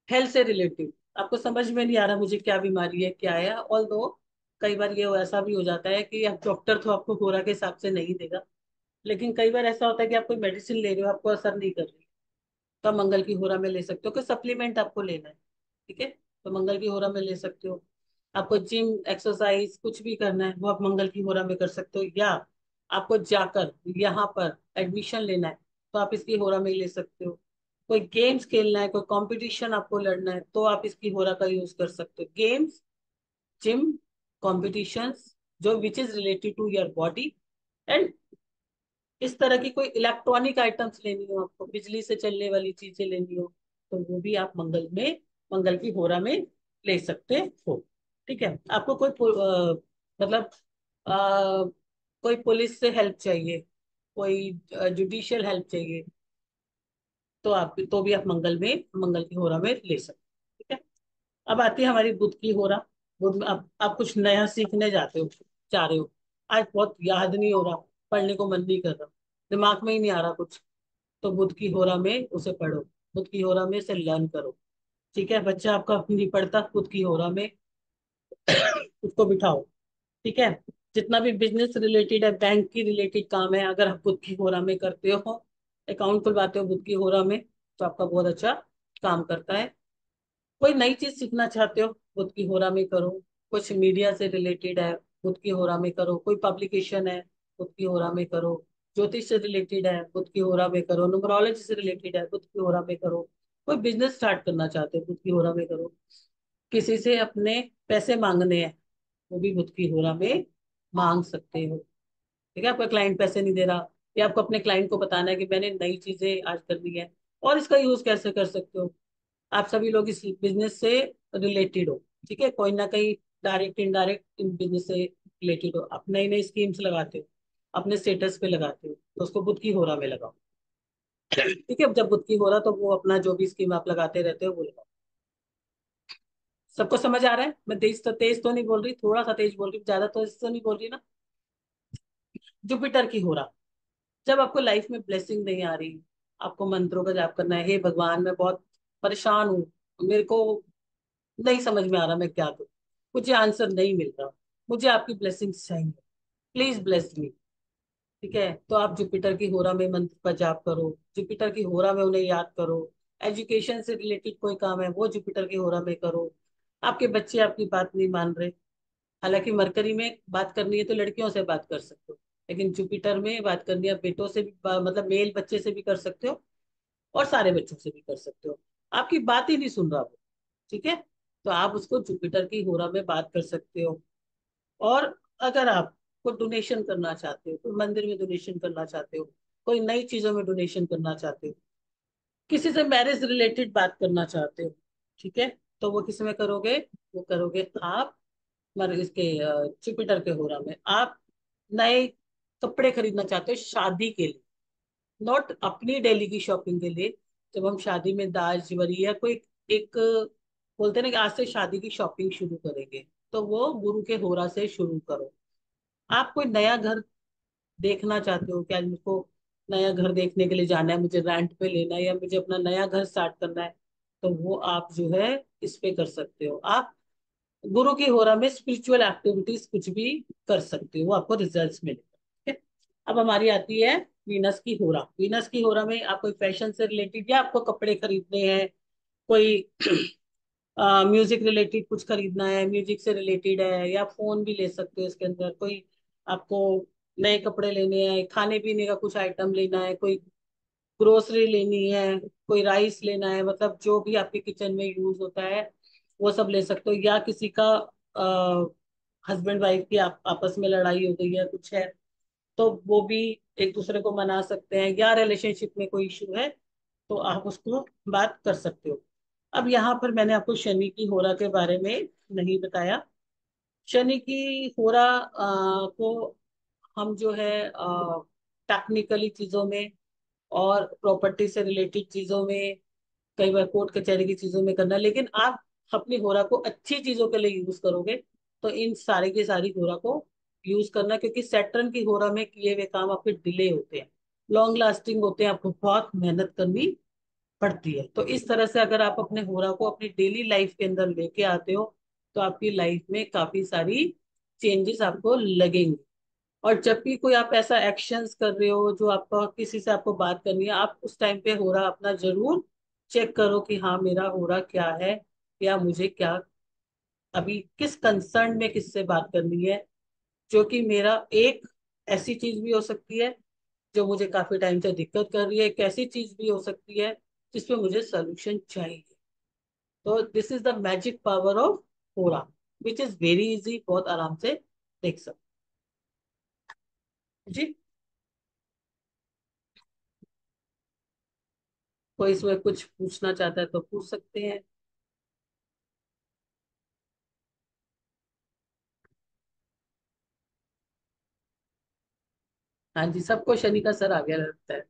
हेल्थ से रिलेटेड, आपको समझ में नहीं आ रहा मुझे क्या बीमारी है क्या है, ऑल दो कई बार ये ऐसा भी हो जाता है कि आप डॉक्टर तो आपको होरा के हिसाब से नहीं देगा, लेकिन कई बार ऐसा होता है कि आप कोई मेडिसिन ले रहे हो, आपको असर नहीं कर रही, तो आप मंगल की होरा में ले सकते हो। कोई सप्लीमेंट आपको लेना है, ठीक है, तो मंगल की होरा में ले सकते हो। आपको जिम एक्सरसाइज कुछ भी करना है, वो आप मंगल की होरा में कर सकते हो। या आपको जाकर यहाँ पर एडमिशन लेना है, तो आप इसकी होरा में ले सकते हो। कोई गेम्स खेलना है, कोई कंपटीशन आपको लड़ना है, तो आप इसकी होरा का यूज कर सकते हो। गेम्स, जिम, कॉम्पिटिशन्स, जो which is related to your body. And इस तरह की कोई इलेक्ट्रॉनिक आइटम्स लेनी हो, आपको बिजली से चलने वाली चीजें लेनी हो, तो वो भी आप मंगल की होरा में ले सकते हो, ठीक है। आपको कोई मतलब अ, कोई पुलिस से हेल्प चाहिए, कोई जुडिशियल हेल्प चाहिए, तो आप तो भी आप मंगल की होरा में ले सकते हो, ठीक है। अब आती है हमारी बुध की होरा। बुध में आप कुछ नया सीखने जाते हो, चाह रहे हो, आज बहुत याद नहीं हो रहा, पढ़ने को मन नहीं कर रहा, दिमाग में ही नहीं आ रहा कुछ, तो बुध की होरा में उसे पढ़ो, बुध की होरा में से लर्न करो, ठीक है। बच्चा आपका नहीं पढ़ता, बुध की होरा में उसको बिठाओ, ठीक है। जितना भी बिजनेस रिलेटेड है, बैंक की रिलेटेड काम है, अगर आप बुध की होरा में करते हो, अकाउंट खुलवाते हो बुध की होरा में, तो आपका बहुत अच्छा काम करता है। कोई नई चीज सीखना चाहते हो, बुध की होरा में करो। कुछ मीडिया से रिलेटेड है, बुध की होरा में करो। कोई पब्लिकेशन है, बुध की होरा में करो। ज्योतिष से रिलेटेड है, बुध की होरा में करो। न्यूमरोलॉजी से रिलेटेड है, बुध की होरा में करो। कोई बिजनेस स्टार्ट करना चाहते हो, बुध की होरा में करो। किसी से अपने पैसे मांगने हैं, वो भी बुध की होरा में मांग सकते हो, ठीक है। आपका क्लाइंट पैसे नहीं दे रहा, या आपको अपने क्लाइंट को बताना है कि मैंने नई चीजें आज करनी है, और इसका यूज कैसे कर सकते हो। आप सभी लोग इस बिजनेस से रिलेटेड हो, ठीक है, कोई ना कहीं डायरेक्ट इनडायरेक्ट इन बिजनेस से रिलेटेड हो। आप नई नई स्कीम्स लगाते हो, अपने स्टेटस पे लगाते हो, तो उसको बुध की होरा में लगाओ, ठीक है। जब बुध की होरा, तो वो अपना जो भी स्कीम आप लगाते रहते हो वो लगाओ। सबको समझ आ रहा है? मैं तेज तो नहीं बोल रही, थोड़ा सा तेज बोल रही, ज्यादा तो नहीं बोल रही ना। जुपिटर की होरा, जब आपको लाइफ में ब्लेसिंग नहीं आ रही, आपको मंत्रों का जाप करना है, हे भगवान मैं बहुत परेशान हूँ, मेरे को नहीं समझ में आ रहा मैं क्या करूं, मुझे आंसर नहीं मिल रहा, मुझे आपकी ब्लेसिंग चाहिए, प्लीज ब्लेस मी, ठीक है। तो आप जुपिटर की होरा में मंत्र का जाप करो, जुपिटर की होरा में उन्हें याद करो। एजुकेशन से रिलेटेड कोई काम है, वो जुपिटर की होरा में करो। आपके बच्चे आपकी बात नहीं मान रहे, हालांकि मरकरी में बात करनी है तो लड़कियों से बात कर सकते हो, लेकिन जुपिटर में बात करनी है बेटों से भी, मतलब मेल बच्चे से भी कर सकते हो, और सारे बच्चों से भी कर सकते हो। आपकी बात ही नहीं सुन रहा वो, ठीक है, तो आप उसको जुपिटर की होरा में बात कर सकते हो। और अगर आप कोई डोनेशन करना चाहते हो, कोई मंदिर में डोनेशन करना चाहते हो, कोई नई चीजों में डोनेशन करना चाहते हो, किसी से मैरिज रिलेटेड बात करना चाहते हो, ठीक है, तो वो किस में करोगे, वो करोगे आप इसके जुपिटर के होरा में। आप नए कपड़े खरीदना चाहते हो शादी के लिए, नॉट अपनी डेली की शॉपिंग के लिए। जब हम शादी में दाज जवरी या कोई एक बोलते हैं ना कि आज से शादी की शॉपिंग शुरू करेंगे, तो वो गुरु के होरा से शुरू करो। आप कोई नया घर देखना चाहते हो कि आज मुझको नया घर देखने के लिए जाना है, मुझे रेंट पे लेना है, या मुझे अपना नया घर स्टार्ट करना है, तो वो आप जो है इस पे कर सकते हो। आप गुरु की होरा में स्पिरिचुअल एक्टिविटीज कुछ भी कर सकते हो, वो आपको रिजल्ट्स मिलेगा। ठीक है। अब हमारी आती है वीनस की होरा। वीनस की होरा में आप कोई फैशन से रिलेटेड या आपको कपड़े खरीदने हैं, कोई म्यूजिक रिलेटेड कुछ खरीदना है, म्यूजिक से रिलेटेड है, या फोन भी ले सकते हो इसके अंदर, कोई आपको नए कपड़े लेने हैं, खाने पीने का कुछ आइटम लेना है, कोई ग्रोसरी लेनी है, कोई राइस लेना है, मतलब जो भी आपके किचन में यूज होता है वो सब ले सकते हो। या किसी का हस्बैंड वाइफ की आपस में लड़ाई हो गई है, कुछ है, तो वो भी एक दूसरे को मना सकते हैं। या रिलेशनशिप में कोई इशू है तो आप उसको बात कर सकते हो। अब यहाँ पर मैंने आपको शनि की होरा के बारे में नहीं बताया। शनि की होरा को हम जो है टेक्निकली चीजों में और प्रॉपर्टी से रिलेटेड चीजों में, कई बार कोर्ट कचहरी की चीजों में करना, लेकिन आप अपनी होरा को अच्छी चीजों के लिए यूज करोगे तो इन सारी की सारी होरा को यूज करना, क्योंकि सैटर्न की होरा में किए हुए काम आपके डिले होते हैं, लॉन्ग लास्टिंग होते हैं, आपको बहुत मेहनत करनी पड़ती है। तो इस तरह से अगर आप अपने होरा को अपनी डेली लाइफ के अंदर लेके आते हो तो आपकी लाइफ में काफी सारी चेंजेस आपको लगेंगे। और जब भी कोई आप ऐसा एक्शंस कर रहे हो जो आपका किसी से आपको बात करनी है, आप उस टाइम पे हो रहा अपना जरूर चेक करो कि हाँ मेरा हो रहा क्या है, या मुझे क्या अभी किस कंसर्न में किससे बात करनी है। जो कि मेरा एक ऐसी चीज भी हो सकती है जो मुझे काफी टाइम से दिक्कत कर रही है, एक ऐसी चीज भी हो सकती है जिसपे मुझे सोल्यूशन चाहिए। तो this is the magic power of होरा, विच इज वेरी इजी, बहुत आराम से देख सकते जी। कोई इसमें कुछ पूछना चाहता है तो पूछ सकते हैं। हाँ जी, सबको शनि का सर आ गया लगता है।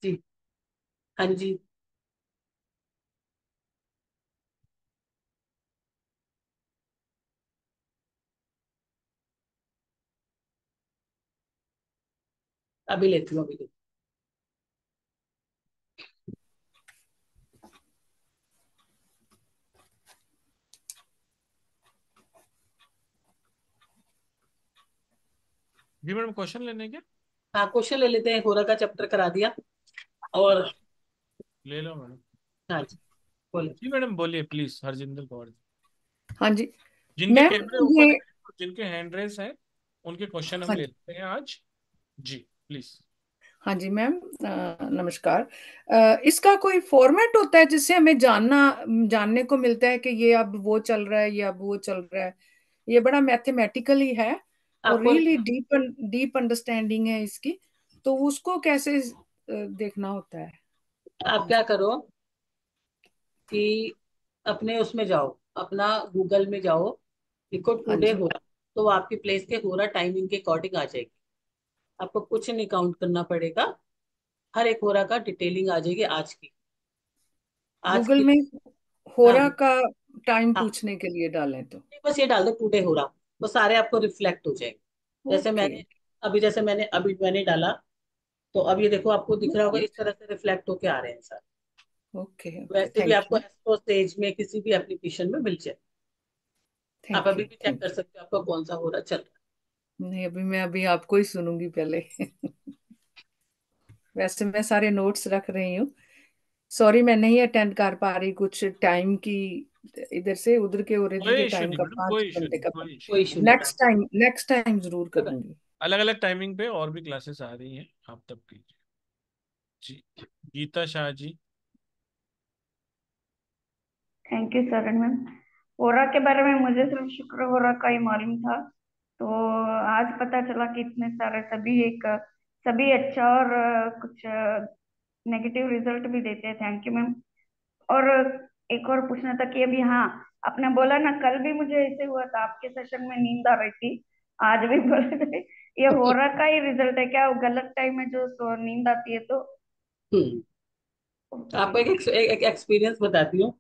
जी। हाँ जी। अभी लेती हूँ, अभी लेती जी मैडम, क्वेश्चन लेने के। हूँ। हाँ, क्वेश्चन ले लेते हैं, होरा का चैप्टर करा दिया। और ले लो मैडम। हाँ जी, बोले। जी मैडम बोलिए प्लीज, हरजिंदर कौर। हाँ जी जिनके मैम। कैमरे ओपन ये है और जिनके हैंड रेस है उनके क्वेश्चन हम हाँ लेते हैं आज। जी प्लीज। हाँ जी मैम, नमस्कार। इसका कोई फॉर्मेट होता है जिससे हमें जानने को मिलता है कि ये अब वो चल रहा है, ये अब वो चल रहा है? ये बड़ा मैथमेटिकली है और आपको रियली डीप डीप अंडरस्टैंडिंग है इसकी। तो उसको कैसे देखना होता है? आप क्या करो कि अपने उसमें जाओ, अपना गूगल में जाओ, लिखो हाँ टुडे जी। होरा, तो वो आपकी प्लेस के होरा टाइमिंग के अकॉर्डिंग आ जाएगी। आपको कुछ नहीं काउंट करना पड़ेगा, हर एक होरा का डिटेलिंग आ जाएगी आज की। आज गूगल की। में हाँ। होरा का टाइम हाँ, पूछने के लिए डालें तो? बस ये डाल दो टुडे हो रहा, वो सारे आपको रिफ्लेक्ट हो जाएंगे। जैसे ओके। मैंने डाला, तो अब ये देखो आपको दिख रहा होगा इस तरह से रिफ्लेक्ट होके आ रहे हैं सर। ओके ओके, वैसे भी थैंक आपको यू। एस्ट्रो स्टेज में किसी भी एप्लीकेशन में मिल जाए। आप थैंक अभी यू भी चेक थैंक कर यू। सकते हो आपका कौन सा हो रहा चल रहा नहीं, अभी मैं आपको ही सुनूंगी पहले। वैसे मैं सारे नोट्स रख रही हूँ। सॉरी, मैं नहीं अटेंड कर पा रही, कुछ टाइम की इधर से उधर के और इधर कोई के इशू टाइम नहीं का, मैडम, पांच कोई इशू घंटे नहीं, का। कोई है। इशू कोई नहीं। इशू नहीं मैम। नेक्स्ट टाइम जरूर कोई बात करूंगी। अलग अलग टाइमिंग पे और भी क्लासेस आ रही हैं, आप तब कीजिए। जी। Geeta Shah ji. Thank you Saran ma'am. Aura के बारे में मुझे सिर्फ शुक्र ओरा का ही मालूम था, तो आज पता चला कि इतने सारे सभी अच्छा और कुछ नेगेटिव रिजल्ट भी देते हैं। Thank you ma'am. और एक और पूछना था कि अभी, हाँ, आपने बोला ना, कल भी मुझे ऐसे हुआ था, आपके सेशन में नींद आ रही थी, आज भी बोल रहे थे। ये होरा का ही रिजल्ट है क्या? वो गलत टाइम में जो नींद आती है तो? हम्म। ओके। आपको एक एक्सपीरियंस बताती हूँ।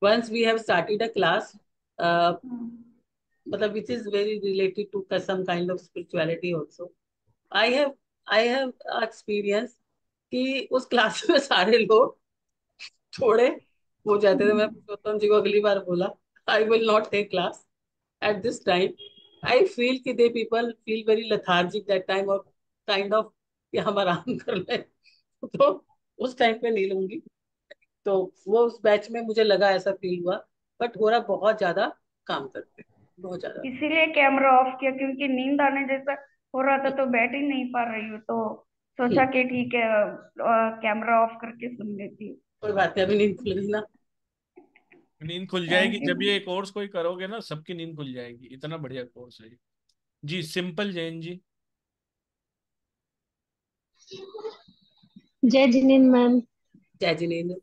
once we have started a class, uh, हम्म, मतलब which is very related to some kind of spirituality also. I have I have experience कि उस क्लास में सारे लोग थोड़े हो जाते थे। मैं पुरुषोत्तम जी को अगली बार बोला, I will not take class at this time. I feel कि they people feel very lethargic that time, और काइंड ऑफ कि हम आराम कर ले, तो उस टाइम पे नहीं लूंगी। तो वो उस बैच में मुझे लगा, ऐसा फील हुआ। बट हो रहा बहुत ज्यादा काम करते, बहुत ज्यादा। इसीलिए कैमरा ऑफ किया, क्योंकि नींद आने जैसा हो रहा था तो बैठ ही नहीं पा रही हूँ, तो सोचा कि ठीक है कैमरा ऑफ करके सुन लेती हूँ। कोई बात नहीं, अभी नींद खुल गई ना। नींद खुल जाएगी थैंक यू। जब ये कोर्स कोई करोगे ना, सबकी नींद खुल जाएगी, इतना बढ़िया कोर्स है ये। जी सिंपल जैन जी। जय जिनेन्द्र मैम। जय जिनेन्द्र।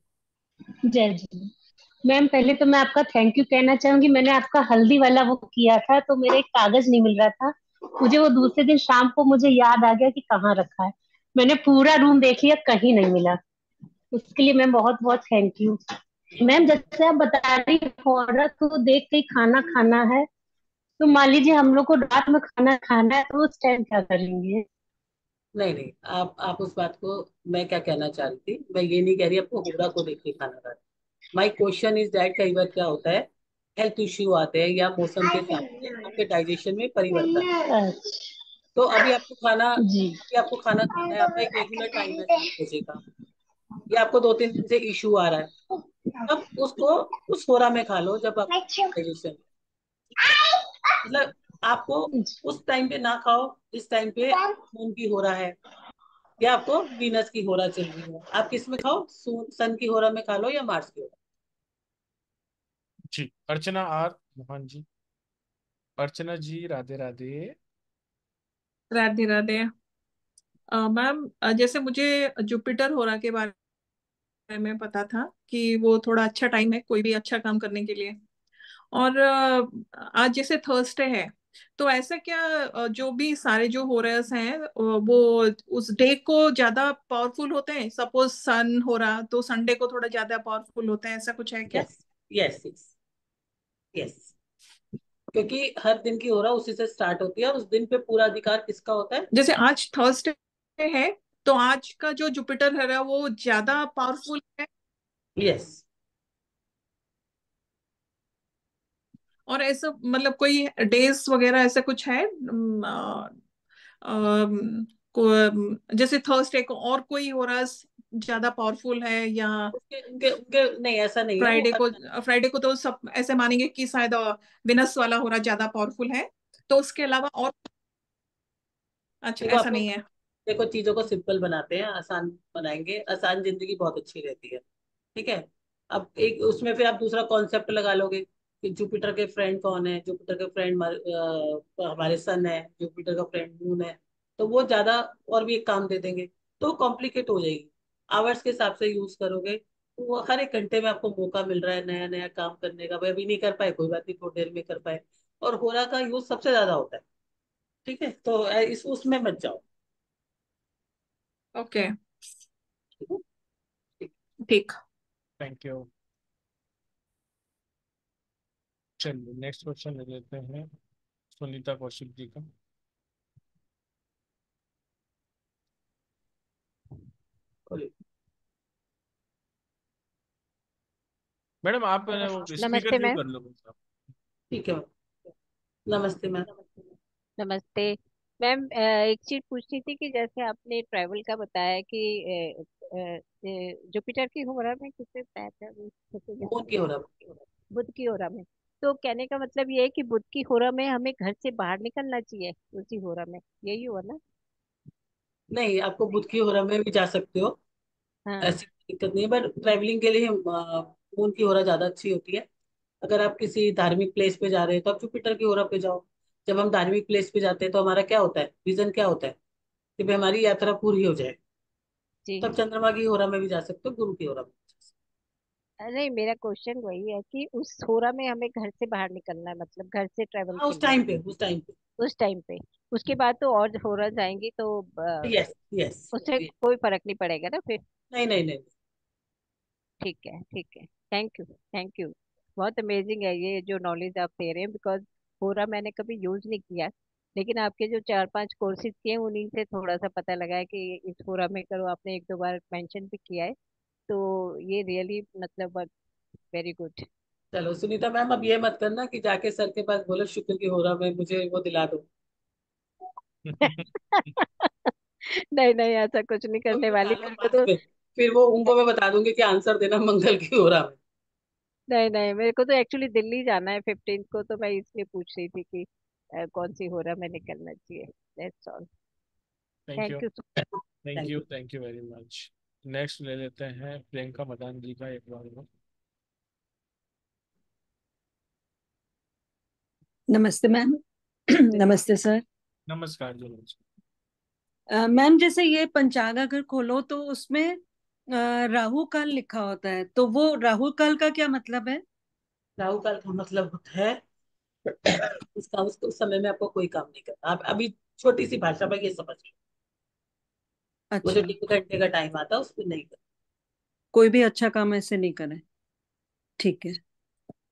जय जिनेन्द्र मैम, पहले तो मैं आपका थैंक यू कहना चाहूंगी। मैंने आपका हल्दी वाला वो किया था तो मेरे एक कागज नहीं मिल रहा था। मुझे वो दूसरे दिन शाम को मुझे याद आ गया कि कहाँ रखा है। मैंने पूरा रूम देख लिया, कहीं नहीं मिला। उसके लिए मैम बहुत बहुत थैंक यू। मैम, जैसे आप बता रही औरत को देख के ही खाना खाना है, तो मान लीजिए हम लोग को रात में खाना खाना है तो उस टाइम क्या करेंगे? नहीं नहीं, आप उस बात को, मैं क्या कहना चाह रही थी, मैं ये नहीं कह रही आपको होरा को देख के खाना खाना। माई क्वेश्चन इज दैट कई बार क्या होता है, हेल्थ इश्यू आते हैं या मौसम के हिसाब से आपके डाइजेशन में परिवर्तन। अच्छा। तो जी। अभी आपको खाना खाना है, आपका एक रेगुलर टाइम है 7 बजे का, या आपको 2-3 दिन से इश्यू आ रहा है, तब उसको उस होरा में खा लो जब आपको डाइजेशन, मतलब आपको उस टाइम पे ना खाओ जिस टाइम पे मून की हो रहा है, या आपको वीनस की हो रहा चल रही है। आप किस में खाओ, सन की हो रहा में खा लो या मार्स की हो रहा। जी अर्चना आर मोहन जी। अर्चना जी राधे राधे। राधे राधे। मैम, जैसे मुझे जुपिटर होरा के बारे में पता था कि वो थोड़ा अच्छा टाइम है कोई भी अच्छा काम करने के लिए। और आज जैसे थर्सडे है, तो ऐसा क्या जो भी सारे जो होरर्स हैं वो उस डे को ज्यादा पावरफुल होते हैं? सपोज सन हो रहा तो संडे को थोड़ा ज्यादा पावरफुल होते हैं, ऐसा कुछ है क्या? यस यस यस यस, क्योंकि हर दिन की हो रहा उसी से स्टार्ट होती है, और उस दिन पे पूरा अधिकार किसका होता है। जैसे आज थर्सडे है तो आज का जो जुपिटर है वो ज्यादा पावरफुल है। यस। और ऐसा मतलब कोई डेज वगैरह ऐसा कुछ है? जैसे थर्सडे को और कोई हो रहा ज्यादा पावरफुल है, या उसके उनके उनके नहीं, ऐसा नहीं है वो फ्राइडे को तो सब ऐसे मानेंगे कि शायद विनस वाला हो रहा ज्यादा पावरफुल है, तो उसके अलावा और? अच्छा, देखो ऐसा आपको, नहीं है। देखो चीजों को सिंपल बनाते हैं, आसान बनाएंगे, आसान जिंदगी बहुत अच्छी रहती है। ठीक है। अब एक उसमें फिर आप दूसरा कॉन्सेप्ट लगा लोगे कि जुपिटर के फ्रेंड कौन है, जुपिटर के फ्रेंड हमारे सन है, जुपिटर का फ्रेंड मून है, तो वो ज्यादा और भी एक काम दे देंगे, तो कॉम्प्लिकेट हो जाएगी। आवर्स के हिसाब से यूज करोगे तो वो हर एक घंटे में आपको मौका मिल रहा है नया नया काम करने का। भाई अभी नहीं कर पाए कोई बात नहीं, थोड़ी देर में कर पाए। और होरा का यूज सबसे ज्यादा होता है। ठीक है, तो इस उसमें मत जाओ। ओके। ठीक है। ठीक। ठीक। Thank you. चलिए नेक्स्ट क्वेश्चन ले लेते हैं सुनीता कौशिक जी का। बोलिए। मैडम आप स्पीकर नमस्ते क्यों मैम। कर लो साहब। ठीक है मैम। नमस्ते मैम। नमस्ते मैम। एक चीज पूछनी थी कि जैसे आपने ट्रैवल का बताया कि जुपिटर की होरा में किससे बताया था अभी? मून की हो रहा। बुध की होरा में। तो कहने का मतलब ये है कि बुध की होरा में हमें घर से बाहर निकलना चाहिए उसी होरा में, यही हुआ ना? नहीं, आपको बुध की होरा में भी जा सकते हो, हाँ। ऐसी कोई दिक्कत नहीं है, पर ट्रैवलिंग के लिए मून की होरा ज्यादा अच्छी होती है। अगर आप किसी धार्मिक प्लेस पे जा रहे हैं तो आप जुपिटर की होरा पे जाओ। जब हम धार्मिक प्लेस पे जाते हैं तो हमारा क्या होता है, विजन क्या होता है, कि भाई हमारी यात्रा पूरी हो जाए। जी। तब चंद्रमा की होरा में भी जा सकते हो, गुरु की होरा में भी जा सकते नहीं, मेरा क्वेश्चन वही है कि उस होरा में हमें घर से बाहर निकलना है, मतलब घर से ट्रेवल हो। हाँ, के उस लिए। टाइम पे, उस टाइम पे। उस टाइम पे। उसके बाद तो और होरा जाएंगी तो यस यस। उससे कोई फर्क नहीं पड़ेगा ना फिर? नहीं नहीं नहीं। ठीक है, ठीक है। Thank you, thank you. बहुत अमेजिंग है ये जो नॉलेज आप दे रहे हैं, बिकॉज होरा मैंने कभी यूज नहीं किया। लेकिन आपके जो 4-5 कोर्सेज किए हैं उन्हीं से थोड़ा सा पता लगा है कि इस होरा में करो, आपने 1-2 बार मेंशन भी किया है। तो ये रियली मतलब वेरी गुड। चलो सुनीता मैम, अब ये मत करना कि जाके सर के पास बोलो शुक्र की हो रहा मैं, मुझे वो दिला दो। नहीं नहीं, ऐसा कुछ नहीं तो करने वाली, बता लो मेरे को पास तो। में, फिर वो उनको मैं बता दूंगी कि आंसर देना मंगल की हो रहा है। नहीं नहीं, मेरे को तो एक्चुअली दिल्ली जाना है 15 को, तो मैं इसलिए पूछ रही थी कि कौन सी हो रहा मैं निकलना चाहिए। That's all. Thank you. Thank you. Thank thank you, you. Thank you very much. Next ले लेते हैं प्रियंका मदान जी का एक बार में। नमस्ते मैम। नमस्ते सर। नमस्कार जी, नमस्कार। मैम जैसे ये पंचांग अगर खोलो तो उसमें राहु काल लिखा होता है, तो वो राहु काल का क्या मतलब है? राहु काल का मतलब होता है उसका उस समय में आपको कोई काम नहीं करना। आप अभी छोटी सी भाषा में ये समझ लो, वो जो अच्छा, 3 घंटे का टाइम आता है उसमें नहीं करना। कोई भी अच्छा काम ऐसे नहीं करें। ठीक है,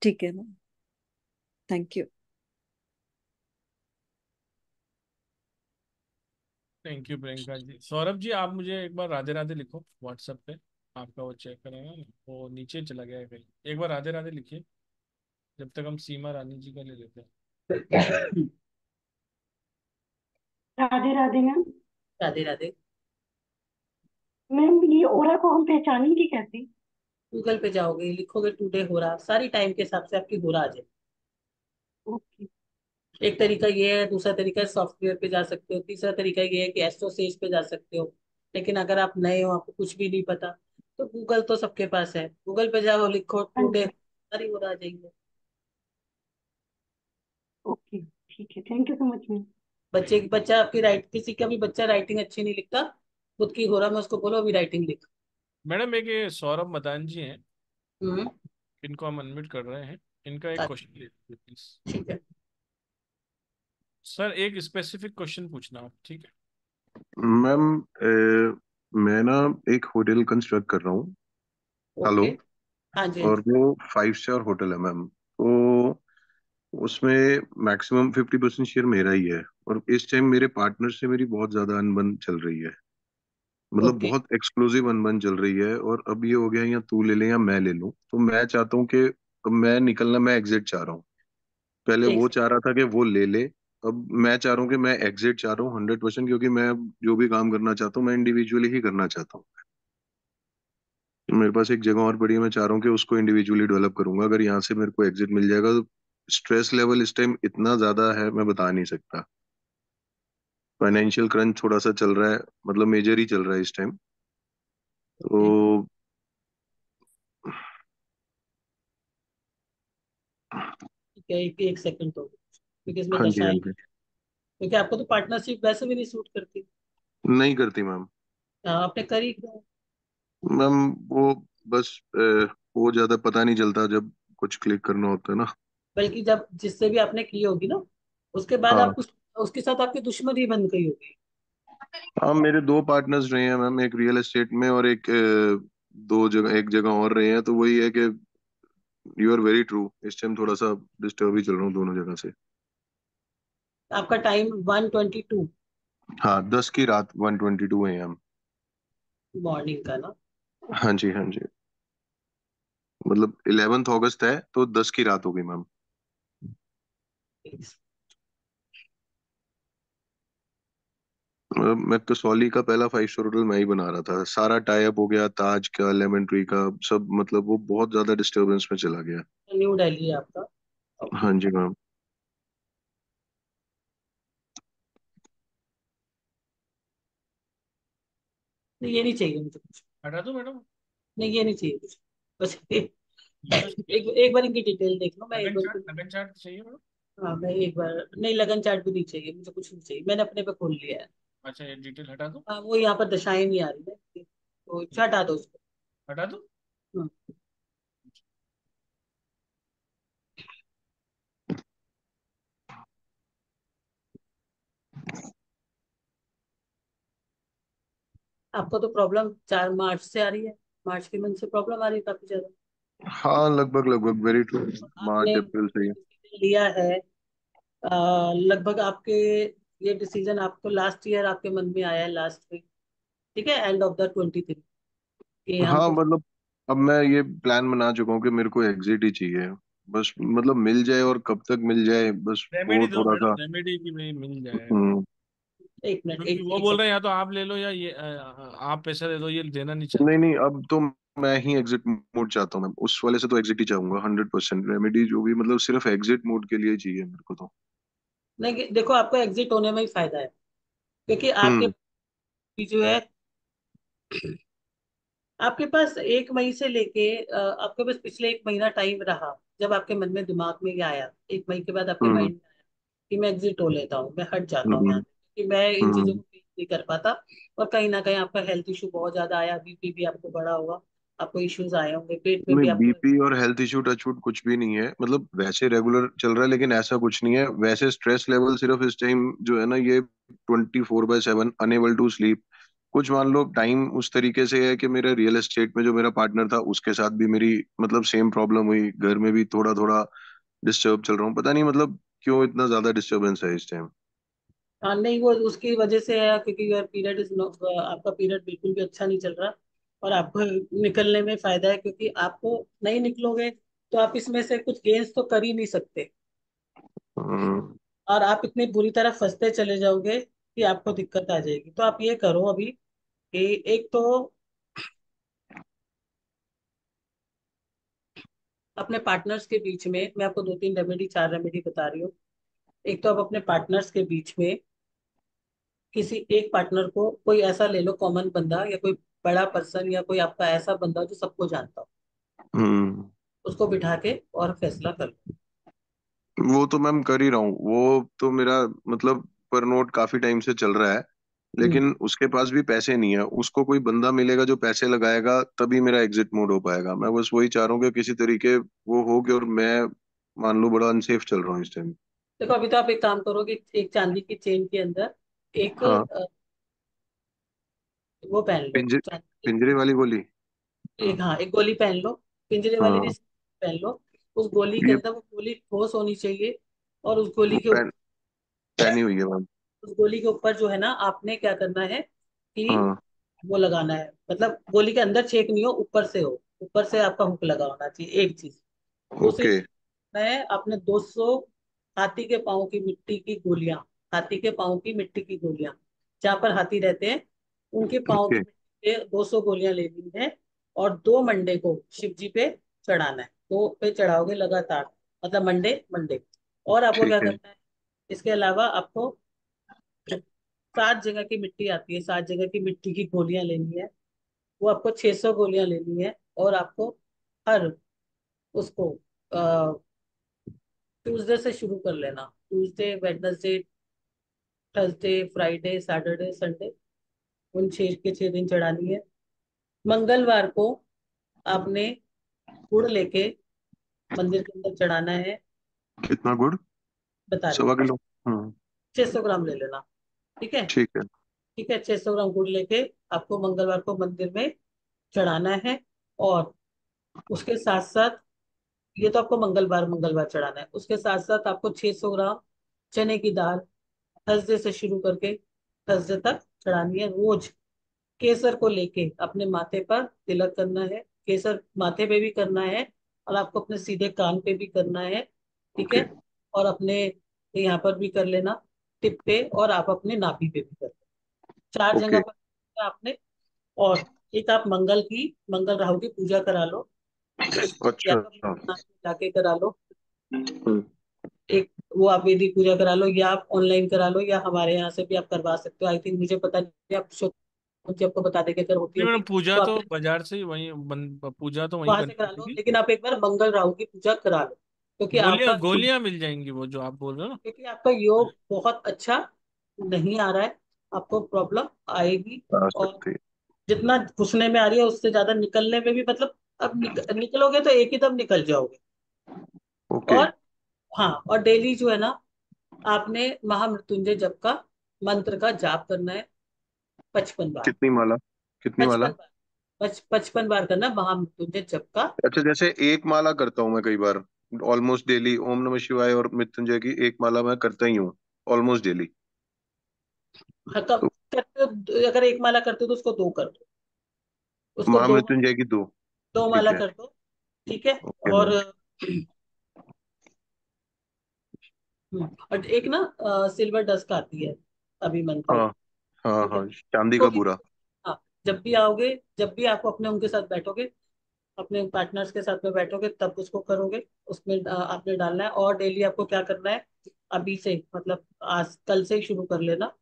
ठीक है ma'am, thank you. Thank you Priyanka ji. Saurabh ji, आप मुझे एक बार राधे राधे लिखो व्हाट्सएप पे। आपका वो चेक करेंगे ना, वो नीचे चला गया है कहीं। एक बार राधे राधे लिखिए, जब तक हम सीमा रानी जी का ले लेते हैं। राधे राधे मैम। राधे राधे। मैम ये ओरा को हम पहचानेंगे कैसे? गूगल पे जाओगे, लिखोगे टुडे हो रहा, सारी टाइम के हिसाब से आपकी हो रहा आ जाए। ओके। एक तरीका ये है, दूसरा तरीका है सॉफ्टवेयर पे जा सकते हो, तीसरा तरीका ये है कि एस्ट्रोसेज पे जा सकते हो। लेकिन अगर आप नए हो, आपको कुछ भी नहीं पता, तो गूगल तो सबके पास है। गूगल पे जाओ, लिखो हाँ टुडे, जी। सारी हो रहा आ जाएंगे। ओके, ठीक है, thank you so much ma'am. बच्चा आपकी राइट, किसी का भी बच्चा राइटिंग अच्छी नहीं लिखता, खुद की हो रहा, मैं उसको बोलो अभी राइटिंग लिख। मैडम, एक ये सौरभ मदान जी हैं, हम्म। इनको हम अनम्यूट कर रहे हैं। इनका एक अच्छा, क्वेश्चन ले लीजिए प्लीज। ठीक है। सर, एक स्पेसिफिक क्वेश्चन पूछना आप, ठीक है? मैम, मैं ना एक होटल कंस्ट्रक्ट कर रहा हूँ। हेलो। ओके। हाँ जी, हाँ और जी। वो 5 स्टार होटल है मैम, तो उसमें मैक्सिमम 50% शेयर मेरा ही है। और इस टाइम मेरे पार्टनर से मेरी बहुत ज्यादा अनबन चल रही है, मतलब ओके। बहुत एक्सक्लूसिव अनबन चल रही है। और अब ये हो गया या तू ले ले या मैं ले लूं, तो मैं चाहता हूँ कि अब मैं निकलना, मैं एग्जिट चाह रहा हूँ। पहले एक वो सेकंड। चाह रहा था कि वो ले ले, अब मैं चाह रहा हूँ कि मैं एग्जिट चाह रहा हूँ 100%, क्योंकि मैं अब जो भी काम करना चाहता हूँ मैं इंडिविजुअली ही करना चाहता हूँ। मेरे पास एक जगह और पड़ी है, मैं चाह रहा हूँ कि उसको इंडिविजुअली डेवलप करूंगा। अगर यहाँ से मेरे को एग्जिट मिल जाएगा तो स्ट्रेस लेवल इस टाइम इतना ज्यादा है, मैं बता नहीं सकता। फाइनेंशियल क्रंच थोड़ा सा चल रहा है, मतलब मेजर ही चल रहा है इस टाइम। ओके, तो ठीक है, एक सेकंड तो, क्योंकि इसमें हाँ जी, हाँ दशाएं, जी। क्योंकि आपको तो पार्टनरशिप वैसे भी नहीं सूट करती। नहीं करती मैम। हाँ, आपने करी क्यों? मैम वो बस वो ज्यादा पता नहीं चलता जब कुछ क्लिक करना होता है ना। बल्कि जब जिससे भी आपने की होगी ना, उसके बाद हाँ। आप उसके साथ आपकी दुश्मनी बन गई होगी। हाँ, मेरे दो पार्टनर्स रहे हैं मैम, एक रियल एस्टेट में और एक दो जगह, एक जगह और रहे हैं। तो वही है कि यू आर वेरी ट्रू, इस टाइम थोड़ा सा डिस्टर्ब ही चल रहा हूँ दोनों जगह से। आपका टाइम 1:22 हाँ, 10 की रात, 1:22 AM। मॉर्निंग का ना। हाँ जी, हाँ जी। मतलब 11 अगस्त है तो 10 की रात हो गई मैम। मैं कसौली का पहला 5 स्टार होटल मैं ही बना रहा था, सारा टाई अप हो गया, ताज का, लेमन ट्री का, सब मतलब वो बहुत ज्यादा डिस्टरबेंस में चला गया। न्यू दिल्ली है आपका। हाँ ओके। जी मैम। नहीं, ये नहीं चाहिए मुझे कुछ। हटा दो मैडम। नहीं, ये नहीं चाहिए कुछ। बस लगन एक बार इनकी डिटेल देख लो, मैं एक लगन बार चार्ट, लगन चार्ट चाहिए मैडम? हाँ, मैं एक बार, नहीं लगन चार्ट भी नहीं चाहिए मुझे, कुछ नहीं चाहिए, मैंने अपने पे खोल लिया है। अच्छा, ये डिटेल हटा दो। हाँ, वो यहाँ पर दशाएं नहीं आ रही है, तो हटा दो उसको। हटा दो। हाँ, आपको तो प्रॉब्लम 4 मार्च से आ रही है, मार्च के मंथ से प्रॉब्लम आ रही है काफी ज्यादा। हाँ, लगभग लगभग वेरी ट्रू। आपने मार्च अप्रैल से ही। डिसीजन लिया है, लगभग आपके ये डिसीजन आपको लास्ट ईयर आपके मन में आया है, लास्ट वीक, ठीक है, एंड ऑफ द 23 कि हाँ, हमको। मतलब अब मैं ये प्लान बना चुका हूँ कि मेरे को एग्जिट ही चाहिए। बस मतलब मिल जाए, और कब तक मिल जाए बस रेमेडी वो दो थोड़ा मैडम, सा। रेमेडी की नहीं मिल जाएगा। हम्म। एक मिनट, क्योंकि एक वो एक बोल रहे सेकंड। हैं या तो आप ले लो या ये आप पैसा दे दो, ये देना नहीं नहीं चाहते। नहीं, अब तो मैं ही एग्जिट मोड चाहता हूँ। मैं उस वाले से तो एग्जिट ही चाहूंगा 100%। रेमेडी जो भी, मतलब सिर्फ एग्जिट मोड के लिए चाहिए मेरे को तो। नहीं देखो, आपको एग्जिट होने में ही फायदा है, क्योंकि आपके हम्म। जो है, आपके पास 1 मई से लेके आपके पास पिछले 1 महीना टाइम रहा, जब आपके मन में दिमाग में ये आया, 1 मई के बाद आपके हम्म। माइंड में आया कि मैं एग्जिट हो लेता हूँ, मैं हट जाता हूँ यहाँ हम्म। से, क्योंकि मैं इन चीजों हम्म। को फेस नहीं कर पाता। और कहीं ना कहीं आपका हेल्थ इशू बहुत ज्यादा आया, बीपी भी आपको बढ़ा होगा, आपको इश्यूज आए होंगे, पेट में नहीं, भी आपको। बीपी और हेल्थ इशू टचवुड कुछ भी नहीं है। मतलब वैसे रेगुलर चल रहा है, लेकिन ऐसा कुछ नहीं है। वैसे स्ट्रेस लेवल सिर्फ इस टाइम जो है ना, ये 24/7 अनेबल टू स्लीप। कुछ मान लो टाइम उस तरीके से है कि मेरे रियल एस्टेट में जो मेरा पार्टनर था, उसके साथ भी मेरी मतलब सेम प्रॉब्लम हुई। घर में भी थोड़ा थोड़ा डिस्टर्ब चल रहा हूँ, पता नहीं मतलब क्यों इतना ज्यादा डिस्टरबेंस है इस टाइम। हाँ नहीं, वो उसकी वजह से है, क्योंकि योर पीरियड इज, आपका पीरियड बिल्कुल भी अच्छा नहीं चल रहा, और आपको निकलने में फायदा है, क्योंकि आपको नहीं निकलोगे तो आप इसमें से कुछ गेन्स तो कर ही नहीं सकते, हम्म। और आप इतनी बुरी तरह फंसते चले जाओगे कि आपको दिक्कत आ जाएगी। तो आप ये करो अभी कि एक तो अपने पार्टनर्स के बीच में, मैं आपको 2-3 रेमेडी, 4 रेमेडी बता रही हूँ। एक तो आप अपने पार्टनर्स के बीच में किसी एक पार्टनर को कोई ऐसा ले लो, कॉमन बंदा, या कोई बड़ा पर्सन, या कोई आपका ऐसा बंदा जो सबको जानता हो, हम्म। उसको बिठा के और फैसला कर लो। वो तो मैम कर ही रहा हूँ। वो तो मेरा मतलब पर नोट काफी टाइम से चल रहा है, हम्म। लेकिन उसके पास भी पैसे नहीं है। उसको कोई बंदा मिलेगा जो पैसे लगाएगा, तभी मेरा एग्जिट मोड हो पाएगा। मैं बस वही चाह रहा हूँ कि किसी तरीके वो हो गया, और मैं मान लो बड़ा अनसेफ चल रहा हूँ इस टाइम। देखो, अभी तो आप एक काम करो कि एक चांदी की चेन के अंदर एक हाँ। वो पहन लो, पिंजरे चांदी पिंजरे वाली गोली। एक, हाँ, एक गोली पहन लो, पिंजरे वाली नहीं, हाँ। पहन लो। उस गोली के ये अंदर वो गोली ठोस होनी चाहिए, और उस गोली के पहन पहनी हुई है मैम। उस गोली के ऊपर जो है ना, आपने क्या करना है कि हाँ। वो लगाना है, मतलब गोली के अंदर छेक नहीं हो, ऊपर से हो, ऊपर से आपका हुक लगा होना चाहिए, एक चीज। दूसरी ओके। चीज है, आपने 200 हाथी के पाँव की मिट्टी की गोलियां, हाथी के पाँव की मिट्टी की गोलियां, जहां पर हाथी रहते हैं, उनके पाँव की ओके। मिट्टी से 200 गोलियां लेनी है, और 2 मंडे को शिव जी पे चढ़ाना है, दो पे चढ़ाओगे लगातार, मतलब मंडे मंडे। और आपको ठीक क्या है। करना है, इसके अलावा आपको 7 जगह की मिट्टी आती है, 7 जगह की मिट्टी की गोलियां लेनी है, वो आपको 600 गोलियां लेनी है, और आपको हर उसको ट्यूसडे से शुरू कर लेना, Tuesday, Wednesday, Thursday, Friday, Saturday, Sunday, उन 6 के 6 दिन चढ़ानी है। मंगलवार को आपने गुड़ लेके मंदिर के अंदर चढ़ाना है। कितना गुड़? बता रही हूँ, 1.25 किलो। 600 ग्राम ले लेना, ठीक है। ठीक है। ठीक है, 600 ग्राम गुड़ लेके आपको मंगलवार को मंदिर में चढ़ाना है। और उसके साथ साथ, ये तो आपको मंगलवार मंगलवार चढ़ाना है, उसके साथ साथ आपको 600 ग्राम चने की दाल थर्सडे से शुरू करके थर्सडे तक चढ़ानी है रोज। केसर को लेके अपने माथे पर तिलक करना है, केसर माथे पे भी करना है, और आपको अपने सीधे कान पे भी करना है, ठीक ओके। है। और अपने यहाँ पर भी कर लेना, टिप पे, और आप अपने नाभि पे भी कर लेना, 4 जगह ओके। पर आपने। और एक आप मंगल राहु की पूजा करा लो, या अच्छा। तो भोलेनाथ में जाके करा लो, हम्म। एक वो आप वेदी पूजा करा लो, या आप ऑनलाइन करा लो, या हमारे यहाँ से भी आप करवा सकते हो। आई थिंक, मुझे पता नहीं, आप मुझे आपको बता देंगे अगर होती नहीं मैडम, होगी पूजा तो तो आप बाजार से ही वहीं पूजा तो वहीं वहां से करनी करा लो, पड़ेगी। लेकिन आप एक बार मंगल राहु की पूजा करा लो, क्योंकि गोलियां आपका गोलियां मिल जाएंगी वो जो आप बोल रहे हो ना। क्योंकि आपका योग बहुत अच्छा नहीं आ रहा है, आपको प्रॉब्लम आएगी। आ और सकती है। जितना घुसने में आ रही है, उससे ज्यादा निकलने में भी, मतलब अब निकलोगे तो एक ही दम निकल जाओगे। ओके। और हाँ, और डेली जो है ना, आपने महामृत्युंजय जप का मंत्र का जाप करना है, 55 बार। कितनी माला? कितनी माला? 55 बार, 55 बार करना महामृत्युंजय जप का। अच्छा, जैसे एक माला करता हूँ मैं कई बार, ऑलमोस्ट डेली, ओम नमः शिवाय और मृत्युंजय की एक माला मैं करता ही हूँ ऑलमोस्ट डेली। हाँ, कब तो करते हो? अगर एक माला करते हो तो उसको दो कर दो, उसको दो महामृत्युंजय की दो। दो ठीक माला है। कर दो। ठीक है। ओके और मैम। और एक ना सिल्वर डस्ट आती है अभी मंत्र। हाँ हाँ ठीक है, हाँ, चांदी तो का भी, बूरा। हाँ, जब भी आओगे, जब भी आप अपने उनके साथ बैठोगे, अपने पार्टनर्स के साथ में बैठोगे, तब उसको करोगे। उसमें आपने डालना है। और डेली आपको क्या करना है, अभी से मतलब आज कल से ही शुरू कर लेना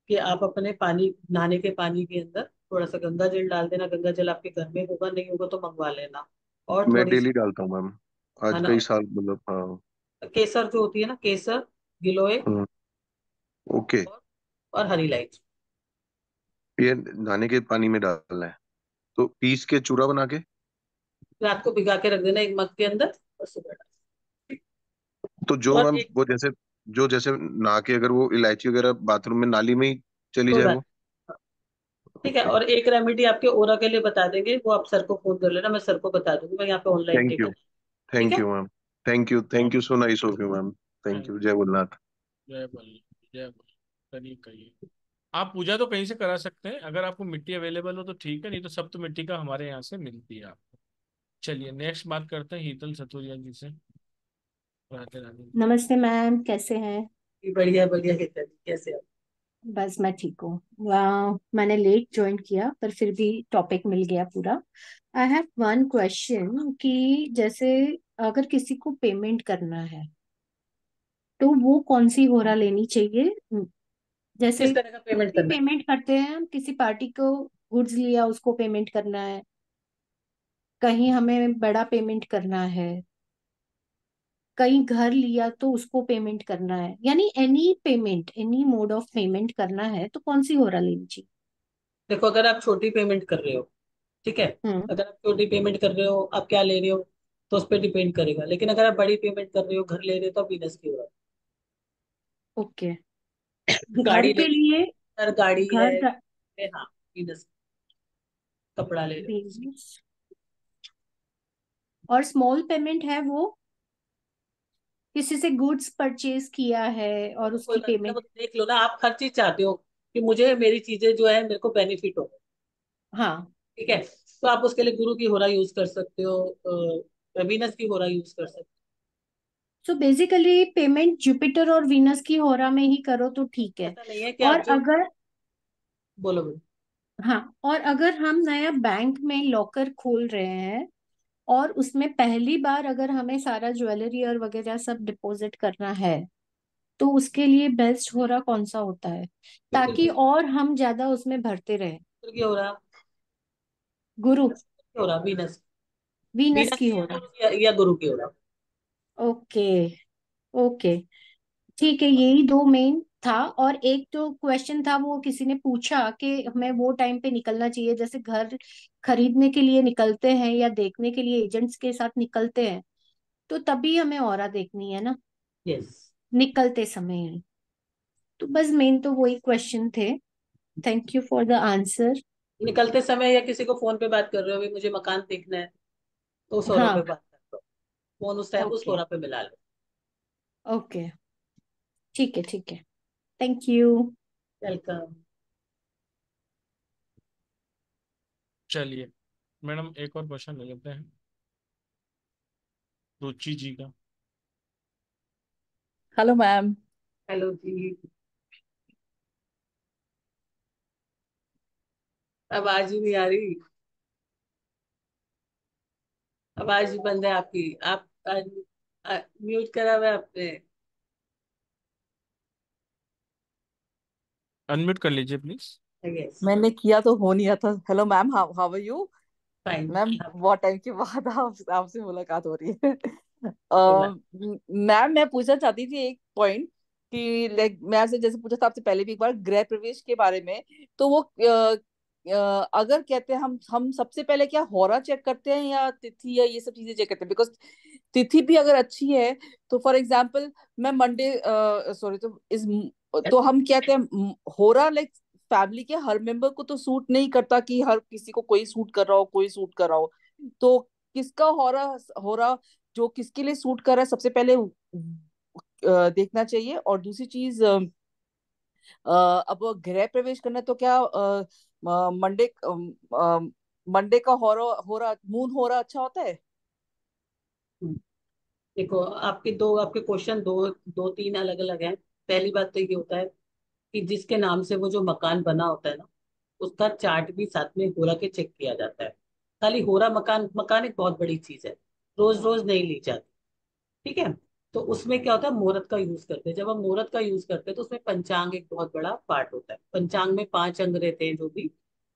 कि आप अपने पानी, नहाने के पानी के अंदर थोड़ा सा गंगा जल डाल देना। गंगा जल आपके घर में होगा, नहीं होगा तो मंगवा लेना। और मैं थोड़ी सी, डेली डालता हूँ मैम, है आज ना, कई साल मतलब, हाँ। केसर जो होती है ना, केसर, गिलोय, हम्म, ओके। और, और हरी इलायची। ये नहाने के पानी में डालना है, तो पीस के चूरा बना के। रात को भिगा के रख देना एक मग के अंदर, और सुबह डाल। तो जो और मैम एक, वो जैसे, जो जैसे नहा के अगर वो इलायची वगैरह बाथरूम में नाली में ही चली कोई जाए बात वो। नहीं। ठीक है। ओके। और एक रेमेडी आपके ओरा के लिए बता देंगे, वो आप सर को फोन कर लेना, मैं सर को बता दूंगी, मैं यहाँ पे ऑनलाइन थैंक यू। टेकन। ठीक है। Ma'am. Thank you so nice of you ma'am. Thank thank you, जय भोलेनाथ। जय बोल, जय बोल। करिए करिए। आप पूजा तो कहीं से करा सकते हैं, अगर आपको मिट्टी अवेलेबल हो तो ठीक है, नहीं तो सब तो मिट्टी का हमारे यहाँ से मिलती है आपको। चलिए नेक्स्ट बात करते हैं हीतल सतुरिया जी से। राधे राधे। नमस्ते मैम, कैसे हैं? बढ़िया बढ़िया हित है, कैसे आप? बस मैं ठीक हूँ। मैंने लेट ज्वाइन किया पर फिर भी टॉपिक मिल गया पूरा। आई हैव वन क्वेश्चन कि जैसे अगर किसी को पेमेंट करना है तो वो कौन सी होरा लेनी चाहिए? जैसे किस तरह का कुछ पेमेंट भी करना है? पेमेंट करते हैं हम, किसी पार्टी को गुड्स लिया उसको पेमेंट करना है, कहीं हमें बड़ा पेमेंट करना है, कहीं घर लिया तो उसको पेमेंट करना है, यानी any payment, any mode of payment करना है तो कौन सी होरा लेनी चाहिए? देखो, अगर आप छोटी पेमेंट कर रहे हो, ठीक है, हम्म। अगर आप छोटी पेमेंट कर रहे हो, आप क्या ले रहे हो, तो उस पर डिपेंड करेगा। लेकिन अगर आप बड़ी पेमेंट कर रहे हो, घर ले रहे हो, तो आप बिजनेस की हो, ओके। घर गाड़ी ले के रहे लिए, हो, घर गाड़ी है, घर का हाँ, बिजनेस, कपड़ा ले रहे हो। बिजनेस। और स्मॉल पेमेंट है वो किसी से गुड्स परचेज किया है वो और तो कोई उसकी बात नहीं ना, वो पेमेंट। तो देख लो ना, आप हर चीज चाहते हो कि मुझे मेरी चीजें जो है मेरे को बेनिफिट हो। हाँ। ठीक है, तो आप उसके लिए गुरु की होरा यूज कर सकते हो, वीनस की होरा यूज कर सकते सो बेसिकली पेमेंट जुपिटर और वीनस की होरा में ही करो तो ठीक हो। है। ऐसा नहीं है कि और आप जो, अगर, बोलो बोलो। हाँ, और अगर हम नया बैंक में लॉकर खोल रहे हैं और उसमें पहली बार अगर हमें सारा ज्वेलरी और वगैरह सब डिपॉजिट करना है तो उसके लिए बेस्ट होरा कौन सा होता है बिल्कुल ताकि बिल्कुल, और हम ज्यादा उसमें भरते रहे? गुरु की होरा, गुरु, वीनस की होरा, वीनस, वीनस वीनस की की या होरा। गुरु की, या गुरु की होरा। ओके। ओके, ठीक है, यही दो मेन था। और एक जो क्वेश्चन था वो किसी ने पूछा कि हमें वो टाइम पे निकलना चाहिए जैसे घर खरीदने के लिए निकलते हैं या देखने के लिए एजेंट्स के साथ निकलते हैं, तो तभी हमें ऑरा देखनी है ना, यस। निकलते समय। तो बस मेन तो वही क्वेश्चन थे। Thank you for the answer. निकलते समय या किसी को फोन पे बात कर रहे हो, भाई मुझे मकान देखना है, तो उस होरा पे हाँ। बात कर लो। फोन उस टाइम उस ओके। होरा पे मिला लो। ओके, ठीक है, ठीक है। Thank you. वेलकम। चलिए मैडम एक और क्वेश्चन ले लेते हैं रुचि जी का। Hello ma'am. हेलो जी। आवाज ही नहीं आ रही, आवाज भी बंद है आपकी। आप म्यूट करा हुआ है आपने। अनम्यूट कर लीजिए प्लीज। यस। मैंने किया तो हो नहीं रहा था। Hello ma'am, how how are you? Fine. Ma'am बहुत टाइम के बाद आपसे मुलाकात हो रही है। बोला। मैम मैं पूछना चाहती थी एक पॉइंट कि लाइक मैं आपसे जैसे पूछा था आपसे पहले भी एक बार गृह प्रवेश के बारे में। तो वो अगर कहते हैं हम सबसे पहले क्या होरा चेक करते हैं या तिथि या ये सब चीजें चेक करते हैं? बिकॉज तिथि भी अगर अच्छी है तो फॉर एग्जाम्पल मैं मंडे सॉरी तो इस तो हम कहते हैं होरा लाइक फैमिली के हर मेंबर को तो सूट नहीं करता कि हर किसी को कोई सूट कर रहा हो, कोई सूट कर रहा हो। तो किसका हो रहा जो किसके लिए सूट कर रहा है, सबसे पहले देखना चाहिए। और दूसरी चीज, अब गृह प्रवेश करना है तो क्या मंडे मंडे का हो रहा मून हो रहा अच्छा होता है? देखो, आपके क्वेश्चन दो दो तीन अलग अलग हैं। पहली बात तो ये होता है कि जिसके नाम से वो जो मकान बना होता है ना, उसका चार्ट भी साथ में होरा के चेक किया जाता है। खाली होरा मकान मकान एक बहुत बड़ी चीज है, रोज रोज नहीं ली जाती। ठीक है। तो उसमें क्या होता है, मुहूर्त का यूज करते हैं। जब हम मुहूर्त का यूज करते हैं तो उसमें पंचांग एक बहुत बड़ा पार्ट होता है। पंचांग में 5 अंग रहते हैं जो भी,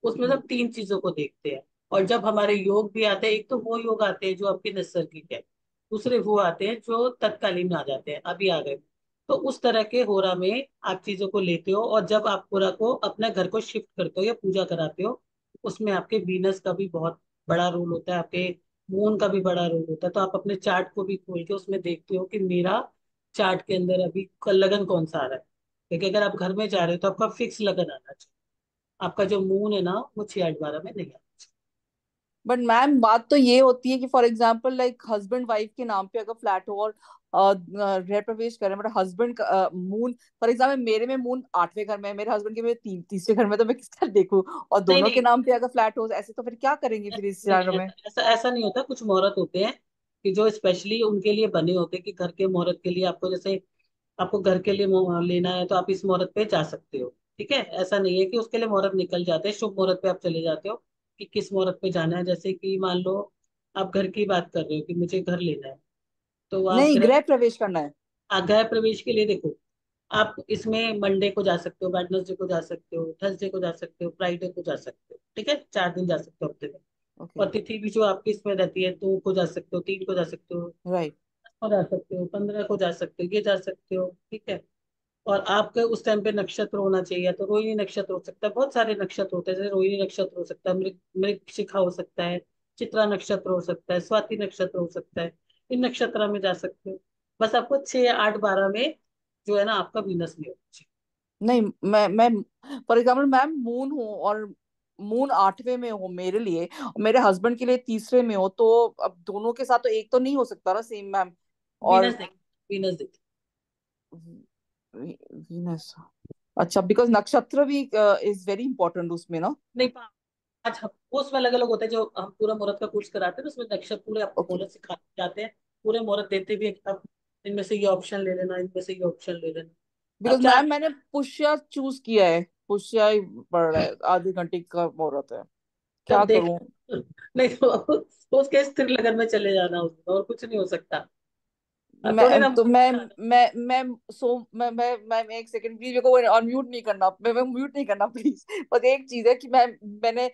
उसमें सब 3 चीजों को देखते हैं। और जब हमारे योग भी आते हैं, एक तो वो योग आते हैं जो आपके नैसर्गिक है, दूसरे वो आते हैं जो तत्कालीन में आ जाते हैं, अभी आ गए। तो उस तरह के होरा में आप चीजों को लेते हो, और जब आप होरा को अपने घर को शिफ्ट करते हो या पूजा कराते हो, उसमें आपके वीनस का भी बहुत बड़ा रोल होता है, आपके मून का भी बड़ा रोल होता है। तो आप अपने चार्ट को भी खोल के उसमें देखते हो कि मेरा चार्ट के अंदर अभी लगन कौन सा आ रहा है। क्योंकि अगर आप घर में जा रहे हो तो आपका फिक्स लगन आना चाहिए। आपका जो मून है ना, वो 6 8 12 में नहीं आना चाहिए। बट मैम बात तो ये होती है कि for example like husband wife के नाम पे अगर फ्लैट हो और गृह प्रवेश करें, मतलब हस्बैंड का मून, फॉर एग्जाम्पल मेरे में मून 8वें घर में है, मेरे हस्बैंड के में तीसरे घर में, तो मैं किसका देखूं? और नहीं दोनों के नहीं नाम पे अगर फ्लैट हो ऐसे, तो फिर क्या करेंगे फिर इस नहीं, सिनारियो में? ऐसा ऐसा ऐसा नहीं होता। कुछ मुहूर्त होते हैं कि जो स्पेशली उनके लिए बने होते हैं, कि घर के मुहूर्त के लिए आपको, जैसे आपको घर के लिए लेना है तो आप इस मुहूर्त पे जा सकते हो। ठीक है। ऐसा नहीं है कि उसके लिए मुहूर्त निकल जाते हैं, शुभ मुहूर्त पे आप चले जाते हो कि किस मुहूर्त पे जाना है। जैसे कि मान लो आप घर की बात कर रहे हो कि मुझे घर लेना है, तो आप नहीं, गृह प्रवेश करना है। गृह प्रवेश के लिए देखो, आप इसमें मंडे को जा सकते हो, वेडनेसडे को जा सकते हो, थर्सडे को जा सकते हो, फ्राइडे को जा सकते हो। ठीक है, 4 दिन जा सकते हो हफ्ते में। ओके। और तिथि भी जो आपकी इसमें रहती है, 2 को जा सकते हो, 3 को जा सकते हो, राइट। 10 को जा सकते हो, 15 को जा सकते हो, ये जा सकते हो। ठीक है। और आपके उस टाइम पे नक्षत्र होना चाहिए, तो रोहिणी नक्षत्र हो सकता है, बहुत सारे नक्षत्र होते हैं। जैसे रोहिणी नक्षत्र हो सकता है, मृगशिखा हो सकता है, चित्रा नक्षत्र हो सकता है, स्वाति नक्षत्र हो सकता है। इन नक्षत्र में जा सकते हो। बस आपको 6 8 12 में जो है ना, आपका वीनस नहीं होना चाहिए। नहीं, मैं फॉर एग्जाम्पल मैम मून हूँ और मून 8वें में हो मेरे लिए, और मेरे हस्बैंड के लिए तीसरे में हो, तो अब दोनों के साथ तो एक तो नहीं हो सकता ना सेम मैम। वीनस और देख, वीनस देख। वीनस, अच्छा, बिकॉज नक्षत्र भी इज वेरी इंपॉर्टेंट उसमें ना। नहीं, 5 वो उसमें अलग अलग होते हैं। जो हम पूरा मुहूर्त का कोर्स कराते हैं ना, उसमें नक्षत्र पूरे आपको ओके। मुहूर्त सिखाते जाते हैं, पूरे मुहूर्त देते भी हैं कि आप इनमें से ये ऑप्शन ले लेना, इनमें से ये ऑप्शन ले लेना। अब बिकॉज चार मैम मैंने पुष्या चूज किया है, पुष्या ही पड़ रहा है, आधे घंटे का मुहूर्त है, क्या तब देख करूं? नहीं तो उसके स्थिर लगन में चले जाना, उसमें और कुछ नहीं हो सकता। अब थोड़ी मैं ना तो मैं सो मैं एक सेकंड प्लीज, मेरे को अनम्यूट नहीं करना, मैं म्यूट नहीं करना प्लीज। बस एक चीज है कि मैंने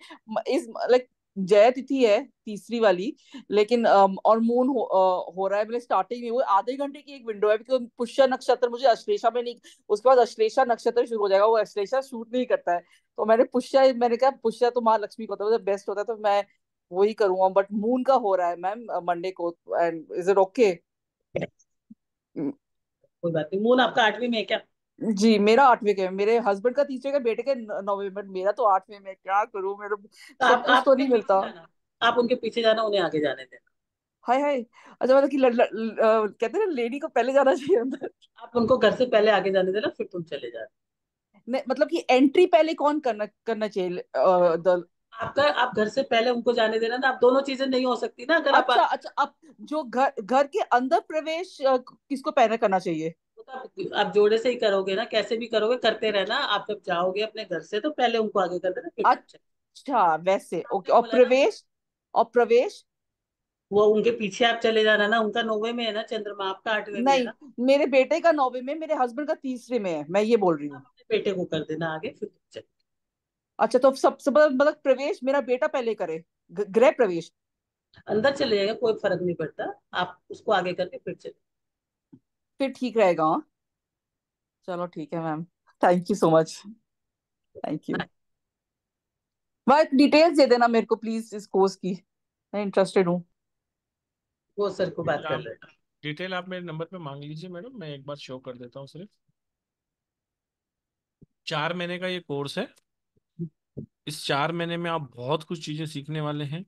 इस लाइक जय तिथि है तीसरी वाली, लेकिन और मून हो रहा है मैंने स्टार्टिंग में, वो आधे घंटे की एक विंडो है, क्योंकि पुष्य नक्षत्र मुझे अश्लेषा में नहीं, उसके बाद अश्लेषा नक्षत्र शुरू हो जाएगा, वो अश्लेषा शूट नहीं करता है। तो मैंने कहा पुष्य तो महालक्ष्मी को होता है, बेस्ट होता है, तो मैं वही करूंगा। बट मून का हो रहा है मैम मंडे को, एंड इज इट ओके? कोई बात नहीं। मून आपका 8वीं में है क्या? जी, मेरा 8वें के, मेरे हस्बैंड का तीसरे का, बेटे के 9वें में, मेरा तो 8वें में, क्या करूं? मेरे तो सब कुछ आप तो उनके नहीं पीछे मिलता। जाना, आप उनके पीछे जाना, उन्हें आगे जाने देना। हाय हाय। अच्छा, मतलब कि कहते हैं ना लेडी को पहले जाना चाहिए अंदर। आप उनको घर से पहले आगे जाने देना, फिर तुम चले जाना। नहीं, मतलब कि एंट्री पहले कौन करना करना चाहिए? द आपका आप घर से पहले उनको जाने देना ना। आप दोनों चीजें नहीं हो सकती ना, अगर आप अच्छा अच्छा, अब जो घर घर के अंदर प्रवेश किसको पहले करना चाहिए? वो तो आप जोड़े से ही करोगे ना, कैसे भी करोगे, करते रहना। आप जब जाओगे अपने घर से तो पहले उनको आगे कर देना, फिर तुम चले। अच्छा वैसे, ओके। आपने और बोला ना, प्रवेश? और प्रवेश? वो उनके पीछे आप चले जाना ना। उनका 9वें में है ना चंद्रमा, आपका 8वें में है नहीं, ना। मेरे बेटे का 9वें में, मेरे हस्बैंड का तीसरे में है, मैं ये बोल रही आप हूँ। अपने बेटे को कर देना आगे, फिर तुम चले। अच्छा, तो सबसे मतलब प्रवेश मेरा बेटा पहले करे, गृह प्रवेश? अंदर चले जाएगा, कोई फर्क नहीं पड़ता। आप उसको आगे करके फिर चले। फिर ठीक रहेगा, हाँ। चलो ठीक है ma'am, thank you so much, thank you. वह डिटेल्स दे देना मेरे को प्लीज इस कोर्स की, मैं इंटरेस्टेड हूँ। वो सर को बात डिटेल कर आप लेना। डिटेल आप मेरे नंबर पे मांग लीजिए मैडम, मैं एक बार शो कर देता हूँ सिर्फ। 4 महीने का ये कोर्स है। इस 4 महीने में आप बहुत कुछ चीजें सीखने वाले हैं।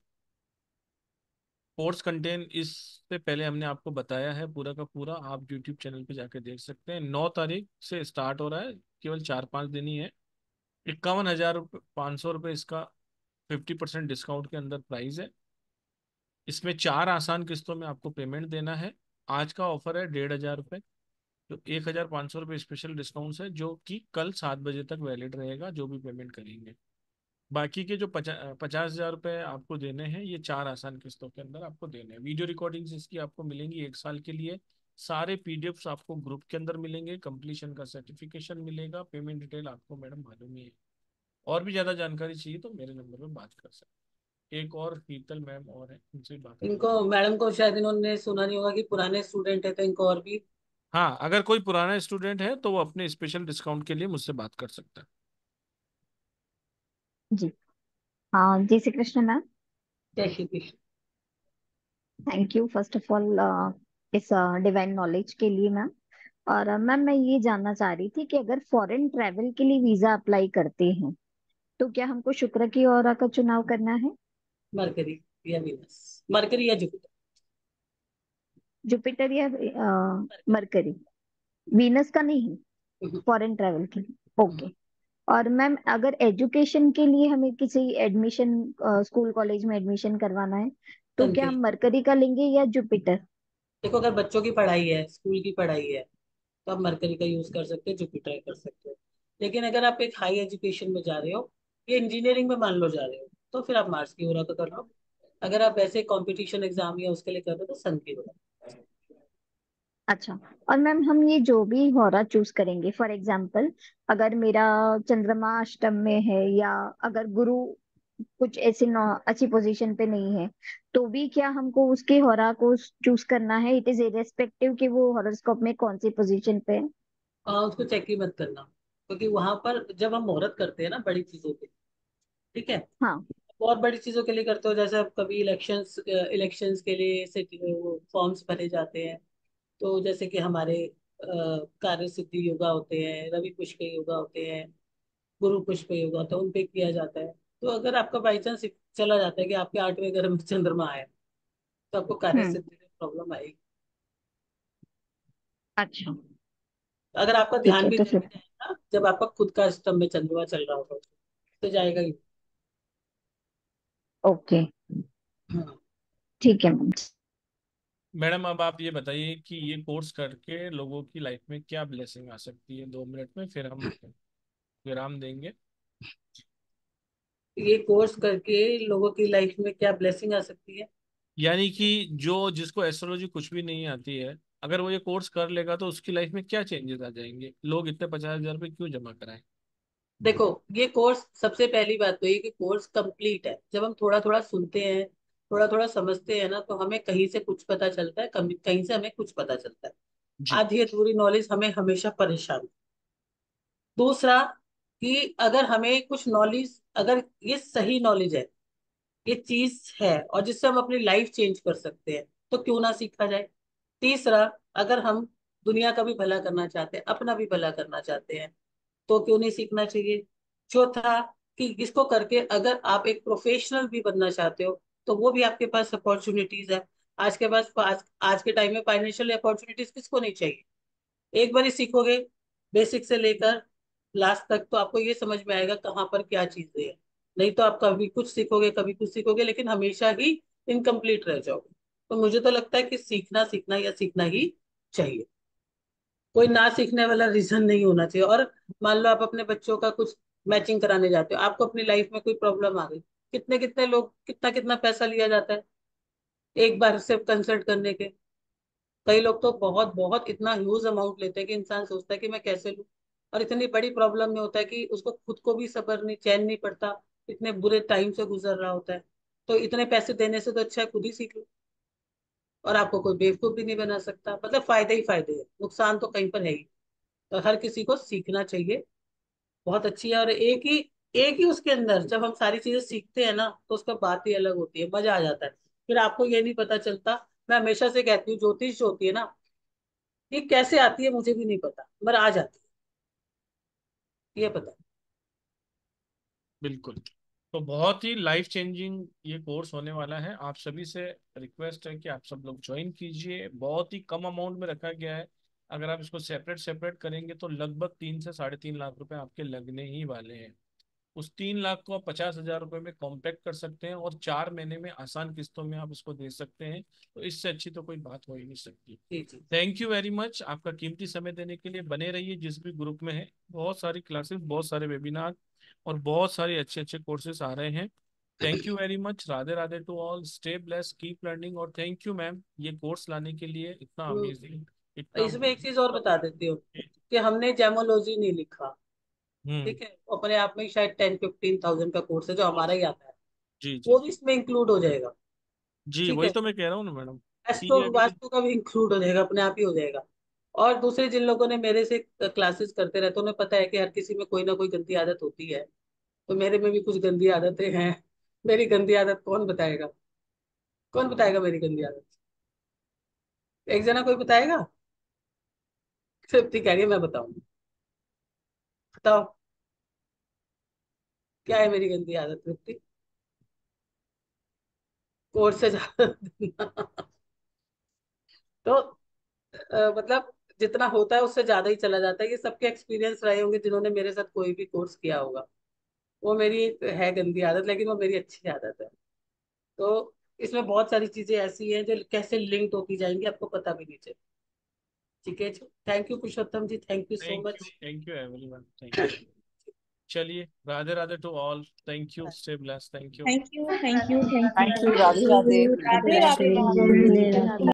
कोर्स कंटेंट इससे पहले हमने आपको बताया है पूरा का पूरा, आप यूट्यूब चैनल पे जाके देख सकते हैं। 9 तारीख से स्टार्ट हो रहा है, केवल 4-5 दिन ही है। 51,500 रुपये इसका 50% डिस्काउंट के अंदर प्राइस है। इसमें 4 आसान किस्तों में आपको पेमेंट देना है। आज का ऑफर है 1,500 रुपये, तो 1,500 रुपये स्पेशल डिस्काउंट है, जो कि कल 7 बजे तक वैलिड रहेगा जो भी पेमेंट करेंगे। बाकी के जो 50,000 रुपये आपको देने हैं, ये 4 आसान किस्तों के अंदर आपको देने हैं। वीडियो रिकॉर्डिंग्स इसकी आपको मिलेंगी 1 साल के लिए। सारे पीडीएफ्स आपको ग्रुप के अंदर मिलेंगे, कंप्लीशन का सर्टिफिकेशन मिलेगा। पेमेंट डिटेल आपको मैडम मालूम ही है। और भी ज़्यादा जानकारी चाहिए तो मेरे नंबर पर बात कर सकते हैं। एक और शीतल मैम और है, उनसे बात कर। इनको मैडम को शायद इन्होंने सुना नहीं होगा कि पुराने स्टूडेंट है, तो इनको और भी। हाँ, अगर कोई पुराना स्टूडेंट है तो वो अपने स्पेशल डिस्काउंट के लिए मुझसे बात कर सकता है। जी हाँ, जय श्री कृष्ण मैम। जय Shri Krishna. Thank you first of all इस डिवाइन नॉलेज के लिए मैम। और मैम मैं ये जानना चाह रही थी कि अगर फॉरेन ट्रैवल के लिए वीजा अप्लाई करते हैं तो क्या हमको शुक्र की औरा का चुनाव करना है? मरकरी या वीनस, मरकरी या जुपिटर। जुपिटर या मरकरी? वीनस का नहीं फॉरेन ट्रैवल के लिए? ओके। और मैम अगर एजुकेशन के लिए हमें किसी एडमिशन स्कूल कॉलेज में एडमिशन करवाना है तो सन क्या के हम लिए मरकरी का लेंगे या जुपिटर? देखो, अगर बच्चों की पढ़ाई है, स्कूल की पढ़ाई है, तो आप मरकरी का यूज कर सकते हो, जुपिटर कर सकते हो। लेकिन अगर आप एक हाई एजुकेशन में जा रहे हो, या इंजीनियरिंग में मान लो जा रहे हो, तो फिर आप मार्स की ओरा का कर लो। अगर आप वैसे कंपटीशन एग्जाम या उसके लिए कर रहे हो तो सन की ओरा। अच्छा। और मैम हम ये जो भी होरा चूज करेंगे, फॉर एग्जांपल अगर मेरा चंद्रमा अष्टम में है या अगर गुरु कुछ ऐसी अच्छी पोजीशन पे नहीं है, तो भी क्या हमको उसके होरा को चूज करना है? इट इज इरेस्पेक्टिव कि वो हॉरोस्कोप में कौन सी पोजीशन पे है। उसको चेक ही मत करना, क्योंकि वहां पर जब हम मुहूर्त करते हैं ना बड़ी चीजों के, ठीक है, हाँ। बहुत बड़ी चीजों के लिए करते हो, जैसे अब कभी इलेक्शंस इलेक्शंस के लिए से वो फॉर्म्स भरे जाते हैं, तो जैसे कि हमारे कार्य सिद्धि योगा होते हैं, रवि पुष्प योगा होते हैं, गुरु पुष्प योगा होता है, उन पे किया जाता है। तो अगर आपका बाई चांस चला जाता है कि आपके 8वें घर में चंद्रमा है, तो आपको कार्य हम्म। सिद्धि में प्रॉब्लम आएगी। अच्छा। अगर आपका ठीक ध्यान है भी तो तभी फिर जाएगा जब आपका खुद का स्तंभ में चंद्रमा चल रहा होगा, तो जाएगा ही। ओके। हाँ। ठीक है मैम। मैडम अब आप ये बताइए कि ये कोर्स करके लोगों की लाइफ में क्या ब्लेसिंग आ सकती है, 2 मिनट में, फिर हम विराम देंगे। ये कोर्स करके लोगों की लाइफ में क्या ब्लेसिंग आ सकती है? यानी कि जो जिसको एस्ट्रोलॉजी कुछ भी नहीं आती है, अगर वो ये कोर्स कर लेगा तो उसकी लाइफ में क्या चेंजेस आ जाएंगे? लोग इतने 50,000 रुपये क्यों जमा कराएं? देखो, ये कोर्स सबसे पहली बात तो ये कि कोर्स कंप्लीट है। जब हम थोड़ा थोड़ा सुनते हैं, थोड़ा थोड़ा समझते हैं ना, तो हमें कहीं से कुछ पता चलता है, कहीं कहीं से हमें कुछ पता चलता है। जी। आधी अधूरी नॉलेज हमें हमेशा परेशान। दूसरा, कि अगर हमें कुछ नॉलेज, अगर ये सही नॉलेज है, ये चीज है और जिससे हम अपनी लाइफ चेंज कर सकते हैं, तो क्यों ना सीखा जाए। तीसरा, अगर हम दुनिया का भी भला करना चाहते हैं, अपना भी भला करना चाहते हैं, तो क्यों नहीं सीखना चाहिए। चौथा, कि इसको करके अगर आप एक प्रोफेशनल भी बनना चाहते हो, तो वो भी आपके पास अपॉर्चुनिटीज है। आज के पास आज के टाइम में फाइनेंशियल अपॉर्चुनिटीज किसको नहीं चाहिए। एक बार ही सीखोगे बेसिक से लेकर लास्ट तक, तो आपको ये समझ में आएगा कहाँ पर क्या चीजें है। नहीं तो आप कभी कुछ सीखोगे, कभी कुछ सीखोगे, लेकिन हमेशा ही इनकम्प्लीट रह जाओगे। तो मुझे तो लगता है कि सीखना सीखना या सीखना ही चाहिए। कोई ना सीखने वाला रीजन नहीं होना चाहिए। और मान लो आप अपने बच्चों का कुछ मैचिंग कराने जाते हो, आपको अपनी लाइफ में कोई प्रॉब्लम आ गई, कितने कितने लोग, कितना कितना पैसा लिया जाता है एक बार सिर्फ कंसल्ट करने के। कई लोग तो बहुत बहुत इतना ह्यूज अमाउंट लेते हैं कि इंसान सोचता है कि मैं कैसे लूं। और इतनी बड़ी प्रॉब्लम में होता है कि उसको खुद को भी सब्र नहीं, चैन नहीं पड़ता, इतने बुरे टाइम से गुजर रहा होता है। तो इतने पैसे देने से तो अच्छा है खुद ही सीख लो। और आपको कोई बेवकूफ भी नहीं बना सकता। मतलब फायदे ही फायदे है, नुकसान तो कहीं पर है ही। तो हर किसी को सीखना चाहिए। बहुत अच्छी है। और एक ही उसके अंदर जब हम सारी चीजें सीखते हैं ना, तो उसका बात ही अलग होती है, मजा आ जाता है। फिर आपको ये नहीं पता चलता। मैं हमेशा से कहती हूँ, ज्योतिष जो होती है ना, ये कैसे आती है मुझे भी नहीं पता, मगर आ जाती है, ये पता है। बिल्कुल। तो बहुत ही लाइफ चेंजिंग ये कोर्स होने वाला है। आप सभी से रिक्वेस्ट है कि आप सब लोग ज्वाइन कीजिए। बहुत ही कम अमाउंट में रखा गया है। अगर आप इसको सेपरेट सेपरेट करेंगे तो लगभग 3 से 3.5 लाख रुपए आपके लगने ही वाले हैं। उस 3 लाख को आप 50,000 रुपए में कॉम्पैक्ट कर सकते हैं और 4 महीने में आसान किस्तों में आप इसको दे सकते हैं। तो इससे अच्छी तो कोई बात हो ही नहीं सकती। थैंक यू वेरी मच आपका कीमती समय देने के लिए। बने रहिए जिस भी ग्रुप में है। बहुत सारी क्लासेस, बहुत सारे वेबिनार और बहुत सारे अच्छे अच्छे कोर्सेज आ रहे हैं। Thank you very much. Radhe Radhe to all. Stay blessed, keep learning. और थैंक यू मैम ये कोर्स लाने के लिए। इतना अमेजिंग, इतना इसमें एक चीज और बता देती हूँ कि हमने जेमोलॉजी नहीं लिखा, ठीक है। अपने आप में शायद 10-15 thousand का कोर्स है जो हमारा ही आता है, जी वो जी भी इसमें इंक्लूड हो जाएगा, जी, ठीक वही है। तो मैं कह रहा हूँ ना मैडम। एस्ट्रो ये अभी वास्तु का भी इंक्लूड हो जाएगा, अपने आप ही हो जाएगा। और दूसरे जिन लोगों ने मेरे से क्लासेस करते रहते उन्हें पता है कि हर किसी में कोई ना कोई गंदी आदत होती है, तो मेरे में भी कुछ गंदी आदतें हैं। मेरी गंदी आदत कौन बताएगा? कौन बताएगा मेरी गंदी आदत? एक जना कोई बताएगा? तृप्ति कह रही है मैं बताऊं। बताओ क्या है मेरी गंदी आदत तृप्ति? कोर्स से ज्यादा तो मतलब जितना होता है उससे ज्यादा ही चला जाता है। ये सबके एक्सपीरियंस रहे होंगे जिन्होंने मेरे साथ कोई भी कोर्स किया होगा। वो मेरी एक है गंदी आदत, लेकिन वो मेरी अच्छी आदत है। तो इसमें बहुत सारी चीजें ऐसी हैं जो कैसे लिंक्ड होती जाएंगी आपको पता भी नहीं चलेगा, ठीक है जी। Thank you Purushottam ji, thank you so much. Thank you everyone, thank you. चलिए Radhe Radhe to all. Thank you, stay blessed. Thank you. Thank you, thank you, thank thank you, you. Radhe Radhe. Radhe Radhe. Radhe Radhe.